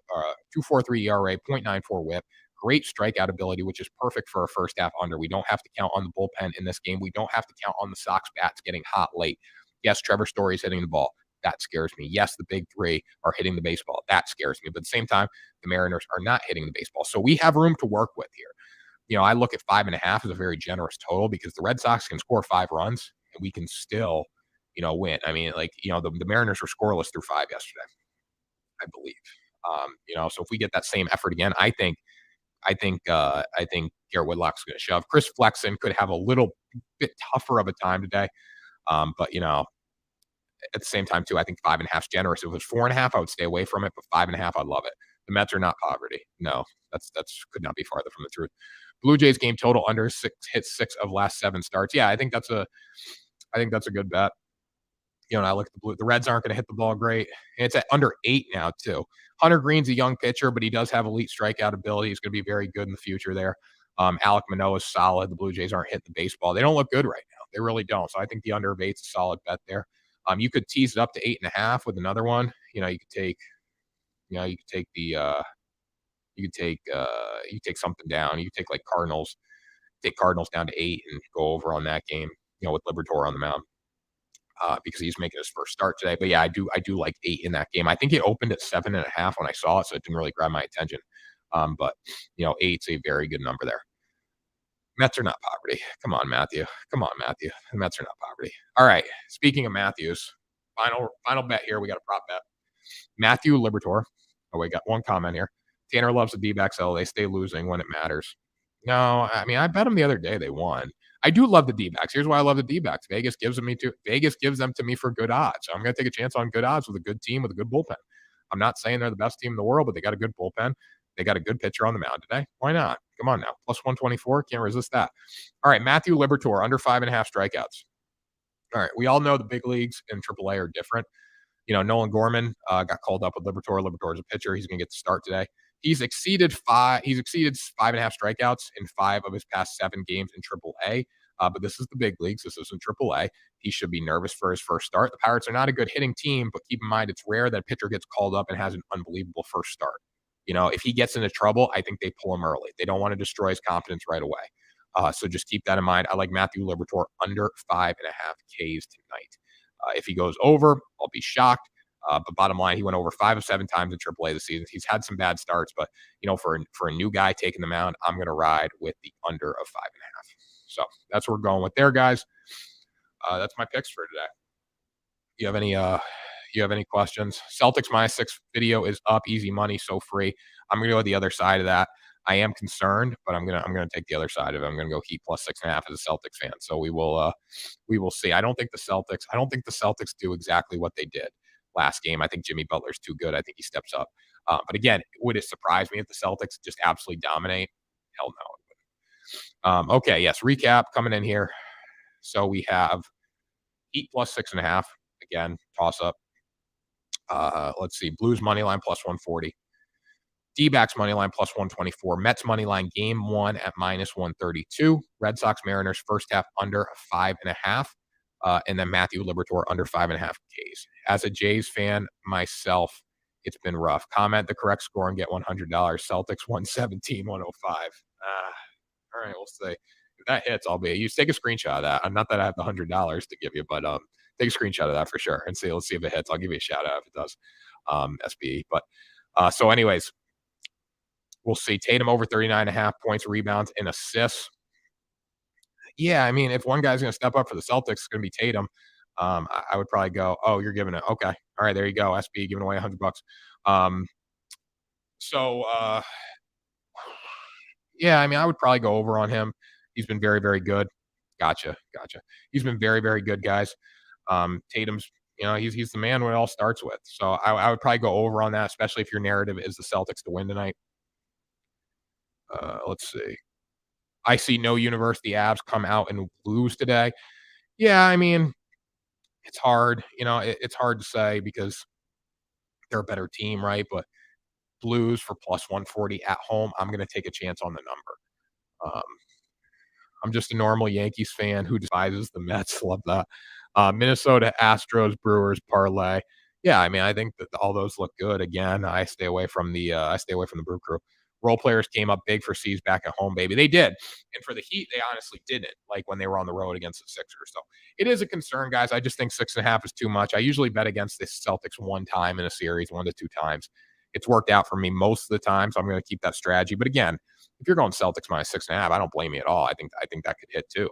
2.43 ERA, 0.94 WHIP. Great strikeout ability, which is perfect for a first half under. We don't have to count on the bullpen in this game. We don't have to count on the Sox bats getting hot late. Yes, Trevor Story's hitting the ball. That scares me. Yes, the big 3 are hitting the baseball. That scares me. But at the same time, the Mariners are not hitting the baseball. So we have room to work with here. I look at 5.5 as a very generous total because the Red Sox can score 5 runs and we can still, win. I mean, the Mariners were scoreless through 5 yesterday, I believe. So if we get that same effort again, I think Garrett Whitlock's going to shove. Chris Flexen could have a little bit tougher of a time today. But at the same time too, I think 5.5 is generous. If it was 4.5, I would stay away from it, but 5.5, I'd love it. The Mets are not poverty. No, that's could not be farther from the truth. Blue Jays game total under 6 hits 6 of last 7 starts. Yeah, I think that's a good bet. And I look at the Reds aren't going to hit the ball great. And it's at under 8 now too. Hunter Green's a young pitcher, but he does have elite strikeout ability. He's going to be very good in the future there. Alek Manoah is solid. The Blue Jays aren't hitting the baseball. They don't look good right now. They really don't. So I think the under of 8's a solid bet there. You could tease it up to 8.5 with another one. You could take, you could take you take something down. You could take like Cardinals, take Cardinals down to 8 and go over on that game, with Liberatore on the mound. Because he's making his first start today. But yeah, I do like 8 in that game. I think it opened at 7.5 when I saw it, so it didn't really grab my attention. But 8's a very good number there. Mets are not poverty. Come on, Matthew. The Mets are not poverty. All right. Speaking of Matthews, final bet here. We got a prop bet. Matthew Liberatore. Oh, we got one comment here. Tanner loves the D-backs. They stay losing when it matters. No, I mean, I bet them the other day. They won. I do love the D-backs. Here's why I love the D-backs. Vegas gives them to me for good odds. So I'm going to take a chance on good odds with a good team with a good bullpen. I'm not saying they're the best team in the world, but they got a good bullpen. They got a good pitcher on the mound today. Why not? Come on now. Plus 124. Can't resist that. All right. Matthew Liberatore, under 5.5 strikeouts. All right. We all know the big leagues and AAA are different. Nolan Gorman got called up with Liberatore. Liberatore is a pitcher. He's going to get the start today. He's exceeded 5.5 strikeouts in 5 of his past 7 games in AAA. But this is the big leagues. This isn't AAA. He should be nervous for his first start. The Pirates are not a good hitting team, but keep in mind it's rare that a pitcher gets called up and has an unbelievable first start. If he gets into trouble, I think they pull him early. They don't want to destroy his confidence right away. So just keep that in mind. I like Matthew Liberatore under 5.5 Ks tonight. If he goes over, I'll be shocked. But bottom line, he went over 5 of 7 times in AAA this season. He's had some bad starts, but for a new guy taking the mound, I'm going to ride with the under of 5.5. So that's what we're going with there, guys. That's my picks for today. You have any questions? Celtics -6 video is up, easy money, so free. I'm going to go the other side of that. I am concerned, but I'm gonna take the other side of it. I'm gonna go Heat plus 6.5 as a Celtics fan. So we will see. I don't think the Celtics do exactly what they did last game. I think Jimmy Butler's too good. I think he steps up. But again, would it surprise me if the Celtics just absolutely dominate? Hell no. Okay, yes. Recap coming in here. So we have Heat plus 6.5. Again, toss up. Let's see. Blues money line plus 140. D-backs money line plus 124. Mets money line game 1 at minus 132. Red Sox Mariners first half under 5.5. And then Matthew Liberatore under 5.5 Ks. As a Jays fan myself, it's been rough. Comment the correct score and get $100. Celtics 117-105. All right, we'll see. If that hits, you take a screenshot of that. Not that I have the $100 to give you, but take a screenshot of that for sure and see. Let's see if it hits. I'll give you a shout out if it does. SBE. But so anyways, we'll see. Tatum over 39.5 points, rebounds, and assists. Yeah, I mean, if one guy's going to step up for the Celtics, it's going to be Tatum. I would probably go, oh, you're giving it. Okay. All right, there you go. SB giving away $100. Yeah, I mean, I would probably go over on him. He's been very, very good. Gotcha. He's been very, very good, guys. Tatum's, he's the man when it all starts with. So I would probably go over on that, especially if your narrative is the Celtics to win tonight. Let's see. I see no University Avs come out and lose today. Yeah, I mean, it's hard. It's hard to say because they're a better team, right? But Blues for plus 140 at home, I'm going to take a chance on the number. I'm just a normal Yankees fan who despises the Mets. Love that. Minnesota Astros Brewers parlay. Yeah, I mean, I think that all those look good. Again, I stay away from the Brew Crew. Role players came up big for C's back at home, baby. They did. And for the Heat, they honestly didn't, like when they were on the road against the Sixers. So it is a concern, guys. I just think 6.5 is too much. I usually bet against the Celtics one time in a series, 1 to 2 times. It's worked out for me most of the time, so I'm going to keep that strategy. But again, if you're going Celtics minus 6.5, I don't blame you at all. I think that could hit too.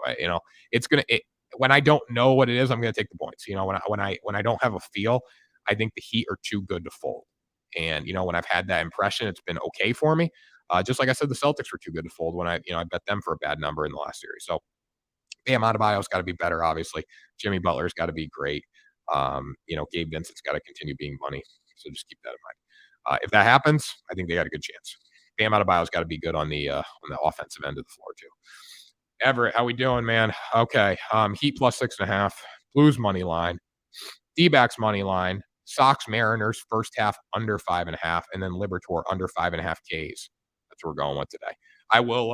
It's going to when I don't know what it is, I'm going to take the points. When I don't have a feel, I think the Heat are too good to fold. And, when I've had that impression, it's been okay for me. Just like I said, the Celtics were too good to fold when I bet them for a bad number in the last series. So, Bam Adebayo's got to be better, obviously. Jimmy Butler's got to be great. Gabe Vincent's got to continue being money. So just keep that in mind. If that happens, I think they got a good chance. Bam Adebayo's got to be good on the offensive end of the floor, too. Everett, how we doing, man? Okay. Heat plus 6.5. Blues money line. D-backs money line. Sox Mariners first half under 5.5, and then Liberatore under 5.5 Ks. That's what we're going with today. I will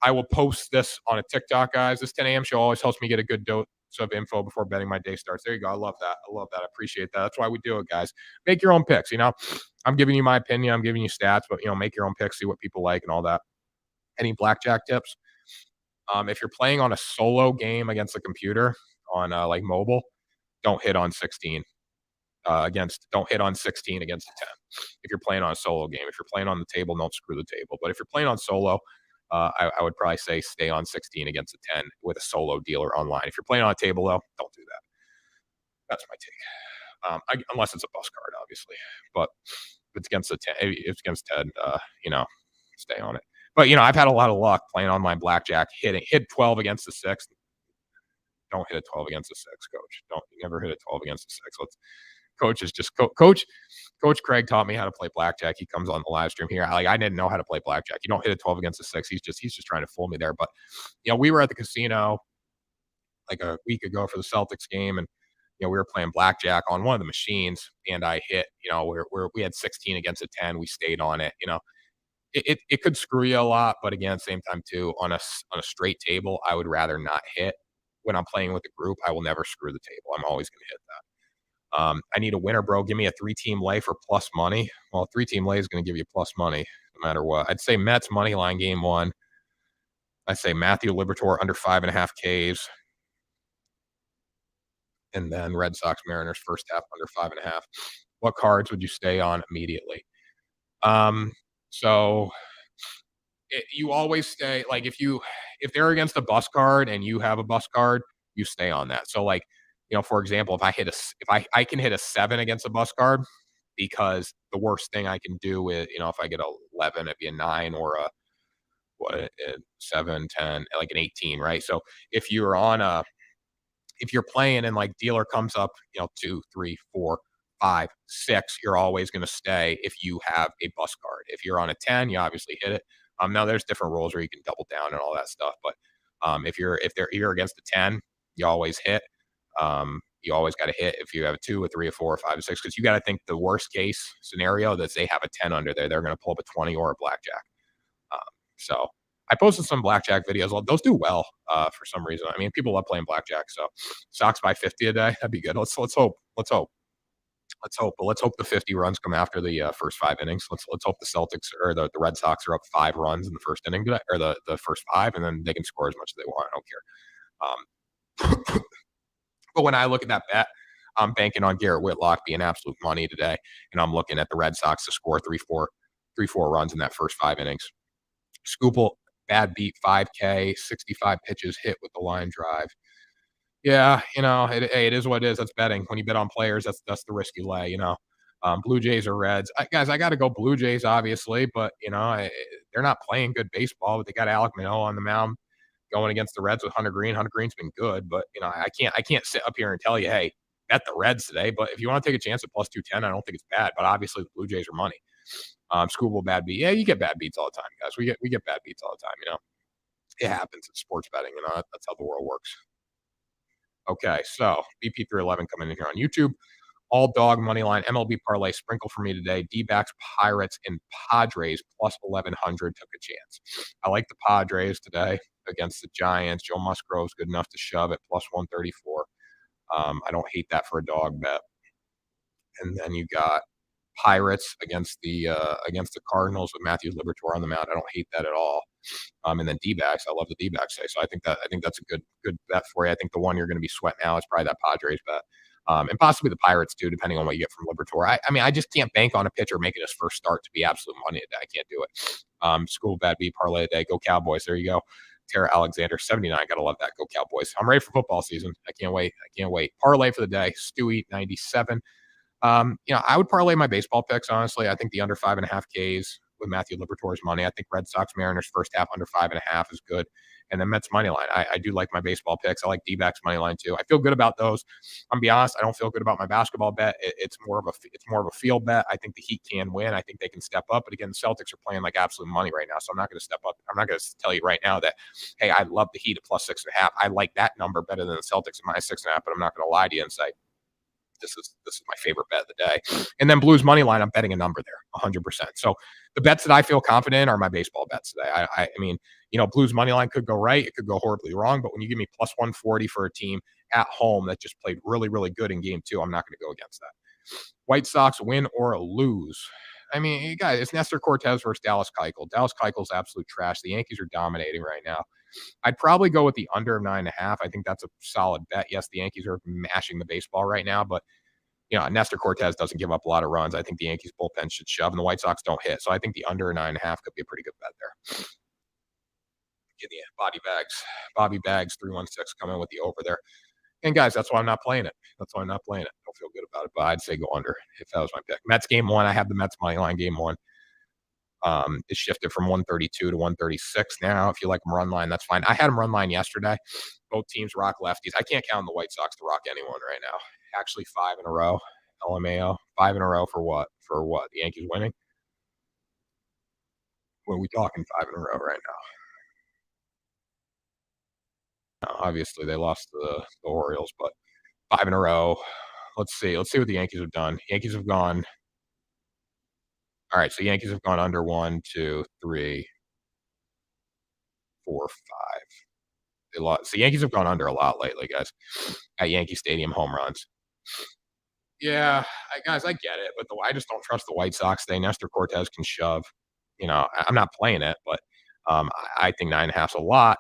I will post this on a TikTok, guys. This 10 a.m. show always helps me get a good dose of info before betting my day starts. There you go. I love that. I love that. I appreciate that. That's why we do it, guys. Make your own picks. I'm giving you my opinion. I'm giving you stats, but make your own picks, see what people like and all that. Any blackjack tips? If you're playing on a solo game against the computer on like mobile, don't hit on 16 don't hit on 16 against a 10. If you're playing on a solo game, if you're playing on the table, don't screw the table. But if you're playing on solo, I would probably say stay on 16 against a 10 with a solo dealer online. If you're playing on a table, though, don't do that. That's my take. Unless it's a bus card, obviously. But if it's against a 10, if it's against 10, stay on it. But I've had a lot of luck playing on my blackjack, hit 12 against the 6. Don't hit a 12 against the 6, coach. Don't never hit a 12 against the 6. Coach is just Coach Craig taught me how to play blackjack. He comes on the live stream here. I didn't know how to play blackjack. You don't hit a 12 against a 6. He's just trying to fool me there. But we were at the casino like a week ago for the Celtics game, and we were playing blackjack on one of the machines, and I hit. We had 16 against a 10. We stayed on it. It could screw you a lot, but again, at the same time too, on a straight table, I would rather not hit. When I'm playing with a group, I will never screw the table. I'm always going to hit that. I need a winner, bro. Give me a 3-team lay for plus money. Well, 3-team lay is going to give you plus money no matter what. I'd say Mets money line game 1. I'd say Matthew Liberatore under 5.5 Ks. And then Red Sox Mariners first half under 5.5. What cards would you stay on immediately? You always stay, like, if they're against a bus card and you have a bus card, you stay on that. So like, for example, if I can hit a 7 against a bus card, because the worst thing I can do is, if I get a 11, it'd be a 9 or a 7, 10, like an 18, right? So if you're playing and like dealer comes up, 2, 3, 4, 5, 6, you're always going to stay if you have a bus card. If you're on a 10, you obviously hit it. Now there's different rules where you can double down and all that stuff, but if you're against a 10, you always hit. You always got to hit if you have a 2, a 3, a 4, a 5, a 6, because you got to think the worst case scenario that they have a 10 under there, they're going to pull up a 20 or a blackjack. So I posted some blackjack videos. Those do well for some reason. I mean, people love playing blackjack. So Sox by 50 a day, that'd be good. Let's hope. But let's hope the 50 runs come after the first 5 innings. Let's hope the Celtics or the Red Sox are up 5 runs in the first inning today, or the first 5, and then they can score as much as they want. I don't care. But when I look at that bet, I'm banking on Garrett Whitlock being absolute money today, and I'm looking at the Red Sox to score 3-4 runs in that first 5 innings. Scoopel, bad beat, 5K, 65 pitches hit with the line drive. Yeah, it is what it is. That's betting. When you bet on players, that's the risk you lay. Blue Jays or Reds. Guys, I got to go Blue Jays, obviously, but they're not playing good baseball. But they got Alec Manoah on the mound going against the Reds with Hunter Green. Hunter Green's been good, but I can't sit up here and tell you, hey, bet the Reds today. But if you want to take a chance at plus 210, I don't think it's bad. But obviously, the Blue Jays are money. Scoopable bad beat. Yeah, you get bad beats all the time, guys. We get bad beats all the time. It happens in sports betting. That's how the world works. Okay, so BP311 coming in here on YouTube. All dog money line MLB parlay sprinkle for me today. D-backs, Pirates, and Padres plus 1,100 took a chance. I like the Padres today against the Giants. Joe Musgrove's good enough to shove at plus 134. I don't hate that for a dog bet. And then you got Pirates against the Cardinals with Matthew Liberatore on the mound. I don't hate that at all. And then D-backs, I love the D-backs today. So I think that's a good bet for you. I think the one you're going to be sweating now is probably that Padres bet. And possibly the Pirates too, depending on what you get from Liberatore. I mean, I just can't bank on a pitcher making his first start to be absolute money today. I can't do it. School bad beat parlay today. Go Cowboys. There you go. Tara Alexander, 79. Gotta love that. Go Cowboys. I'm ready for football season. I can't wait. Parlay for the day. Stewie, 97. I would parlay my baseball picks, honestly. I think the under 5.5 Ks with Matthew Liberatore's money. I think Red Sox Mariners first half under 5.5 is good. And then Mets money line. I do like my baseball picks. I like D-backs money line too. I feel good about those. I'm be honest, I don't feel good about my basketball bet. It's more of a field bet. I think the Heat can win. I think they can step up. But again, the Celtics are playing like absolute money right now. So I'm not going to step up. I'm not going to tell you right now that, hey, I love the Heat at plus 6.5. I like that number better than the Celtics at minus 6.5, but I'm not going to lie to you and say this is my favorite bet of the day. And then Blues money line, I'm betting a number there, 100%. So the bets that I feel confident in are my baseball bets today. I mean, Blues money line could go right, it could go horribly wrong, but when you give me plus 140 for a team at home that just played really, really good in game 2, I'm not going to go against that. White Sox win or lose. I mean, guys, it's Nestor Cortez versus Dallas Keuchel. Dallas Keuchel's absolute trash. The Yankees are dominating right now. I'd probably go with the under of 9.5. I think that's a solid bet. Yes, the Yankees are mashing the baseball right now, but Nestor Cortez doesn't give up a lot of runs. I think the Yankees bullpen should shove, and the White Sox don't hit. So I think the under 9.5 could be a pretty good bet there. Give me Bobby Bags 316 coming with the over there. And guys, that's why I'm not playing it. Don't feel good about it, but I'd say go under if that was my pick. Mets game 1. I have the Mets money line game 1. It shifted from 132 to 136 now. If you like them run line, that's fine. I had them run line yesterday. Both teams rock lefties. I can't count on the White Sox to rock anyone right now. Actually, 5 in a row. LMAO. 5 in a row for what? The Yankees winning? What are we talking 5 in a row right now? Obviously, they lost to the Orioles, but 5 in a row. Let's see what the Yankees have done. Yankees have gone. All right, so Yankees have gone under 1, 2, 3, 4, 5. They lost. So Yankees have gone under a lot lately, guys, at Yankee Stadium home runs. Yeah, guys, I get it, but I just don't trust the White Sox. Nestor Cortez can shove. I'm not playing it, but I think 9.5's a lot.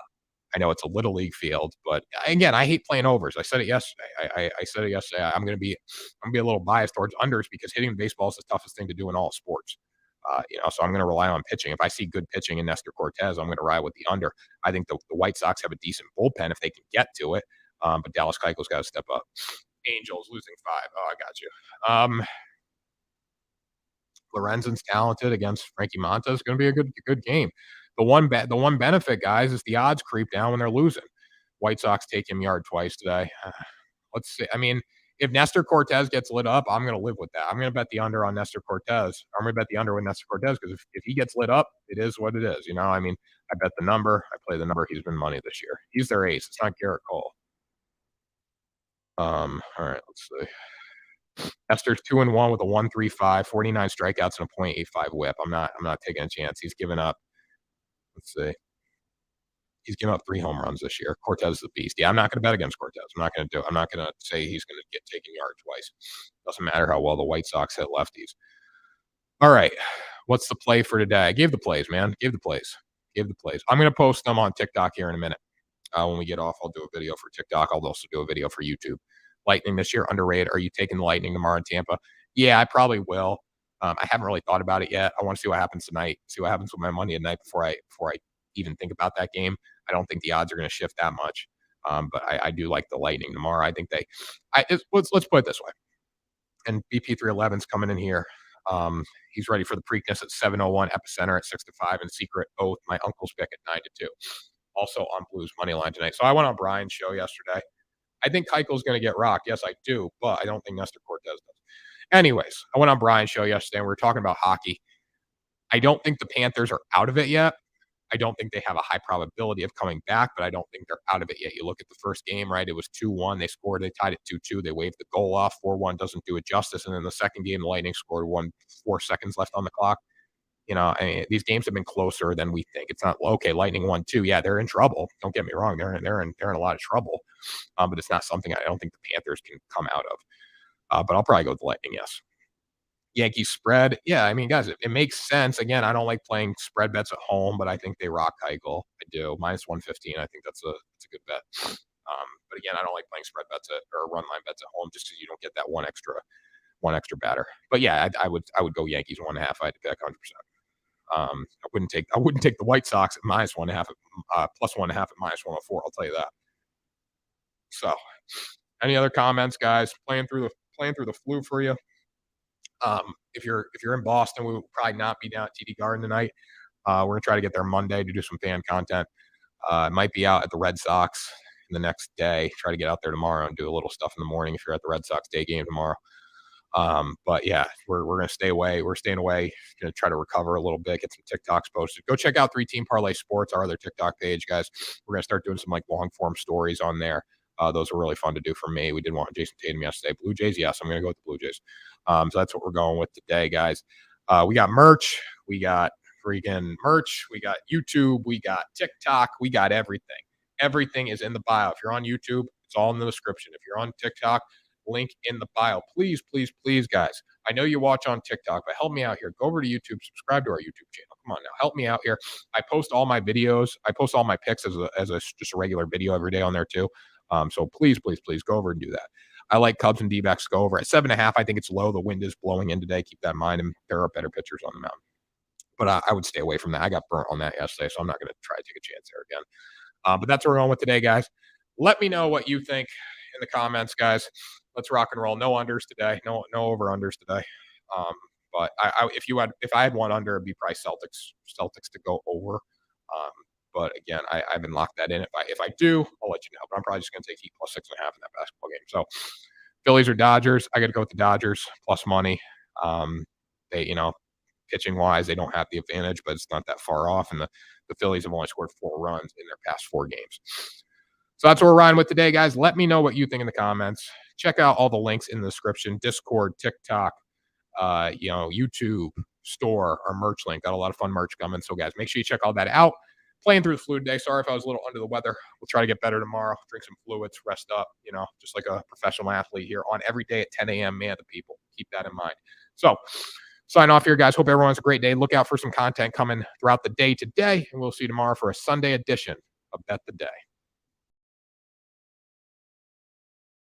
I know it's a little league field, but again, I hate playing overs. I said it yesterday. I said it yesterday. I'm gonna be a little biased towards unders because hitting the baseball is the toughest thing to do in all sports. So I'm going to rely on pitching. If I see good pitching in Nestor Cortez, I'm going to ride with the under. I think the White Sox have a decent bullpen if they can get to it, but Dallas Keuchel's got to step up. Angels losing 5. Oh, I got you. Lorenzen's talented against Frankie Montas. It's going to be a good game. The one benefit, guys, is the odds creep down when they're losing. White Sox take him yard twice today. Let's see. I mean, if Nestor Cortez gets lit up, I'm going to live with that. I'm going to bet the under on Nestor Cortez. I'm going to bet the under with Nestor Cortez because if he gets lit up, it is what it is. I mean, I bet the number. I play the number. He's been money this year. He's their ace. It's not Garrett Cole. All right, let's see. Nestor's 2-1 with a 1.35, 49 strikeouts and a .85 whip. I'm not taking a chance. He's given up. Let's see. He's given up 3 home runs this year. Cortez is a beast. Yeah, I'm not going to bet against Cortez. I'm not going to say he's going to get taken yard twice. Doesn't matter how well the White Sox hit lefties. All right. What's the play for today? I gave the plays, man. Gave the plays. I'm going to post them on TikTok here in a minute. When we get off, I'll do a video for TikTok. I'll also do a video for YouTube. Lightning this year, underrated. Are you taking the Lightning tomorrow in Tampa? Yeah, I probably will. I haven't really thought about it yet. I want to see what happens tonight. See what happens with my money at night before I even think about that game. I don't think the odds are going to shift that much. But I do like the Lightning tomorrow. I think let's put it this way. And BP311's coming in here. He's ready for the Preakness at 7:01, Epicenter at 6-5, and Secret Oath, my uncle's pick at 9-2. Also on Blues money line tonight. So I went on Brian's show yesterday. I think Keuchel's going to get rocked. Yes, I do, but I don't think Nestor Cortez does. Anyways, I went on Brian's show yesterday and we were talking about hockey. I don't think the Panthers are out of it yet. I don't think they have a high probability of coming back, but I don't think they're out of it yet. You look at the first game, right? It was 2-1. They scored. They tied it 2-2. They waved the goal off. 4-1 doesn't do it justice. And then the second game, the Lightning scored 4 seconds left on the clock. I mean, these games have been closer than we think. It's not okay. Lightning 1-2. Yeah, they're in trouble. Don't get me wrong. They're in a lot of trouble. But it's not something I don't think the Panthers can come out of. But I'll probably go with the Lightning. Yes. Yankees spread. Yeah, I mean, guys, it makes sense. Again, I don't like playing spread bets at home, but I think they rock Keuchel. I do. -115. I think that's a good bet. But again, I don't like playing spread bets or run line bets at home just because you don't get that one extra batter. But yeah, I would go Yankees 1.5. I had to pick 100%. I wouldn't take the White Sox at -1.5 plus 1.5 at -104. I'll tell you that. So, any other comments, guys? Playing through the flu for you. If you're in Boston, we will probably not be down at TD Garden tonight. We're gonna try to get there Monday to do some fan content. Might be out at the Red Sox the next day. Try to get out there tomorrow and do a little stuff in the morning if you're at the Red Sox day game tomorrow. But yeah, we're gonna stay away. We're staying away. Gonna try to recover a little bit, get some TikToks posted. Go check out Team Parlay Sports, our other TikTok page, guys. We're gonna start doing some like long form stories on there. Those were really fun to do for me. We did want Jason Tatum yesterday. Blue Jays, yes, I'm going to go with the Blue Jays. So that's what we're going with today, guys. We got merch. We got freaking merch. We got YouTube. We got TikTok. We got everything. Everything is in the bio. If you're on YouTube, it's all in the description. If you're on TikTok, link in the bio. Please, please, please, guys. I know you watch on TikTok, but help me out here. Go over to YouTube, subscribe to our YouTube channel. Come on now, help me out here. I post all my videos. I post all my picks as a just a regular video every day on there too. So please, please, please go over and do that. I like Cubs and D-backs to go over at 7.5. I think it's low. The wind is blowing in today. Keep that in mind. And there are better pitchers on the mound. But I would stay away from that. I got burnt on that yesterday, so I'm not going to try to take a chance there again. But that's what we're going with today, guys. Let me know what you think in the comments, guys. Let's rock and roll. No unders today. No over unders today. But if I had one under, it'd be probably Celtics to go over. But again, I haven't locked that in. If I do, I'll let you know. But I'm probably just going to take Heat plus 6.5 in that basketball game. So Phillies or Dodgers, I got to go with the Dodgers plus money. They, pitching wise, they don't have the advantage, but it's not that far off. And the Phillies have only scored 4 runs in their past 4 games. So that's what we're riding with today, guys. Let me know what you think in the comments. Check out all the links in the description: Discord, TikTok, YouTube, store, our merch link. Got a lot of fun merch coming. So, guys, make sure you check all that out. Playing through the flu today. Sorry if I was a little under the weather. We'll try to get better tomorrow. Drink some fluids, rest up, just like a professional athlete here on every day at 10 a.m. Man, the people. Keep that in mind. So, sign off here, guys. Hope everyone has a great day. Look out for some content coming throughout the day today, and we'll see you tomorrow for a Sunday edition of Bet the Day.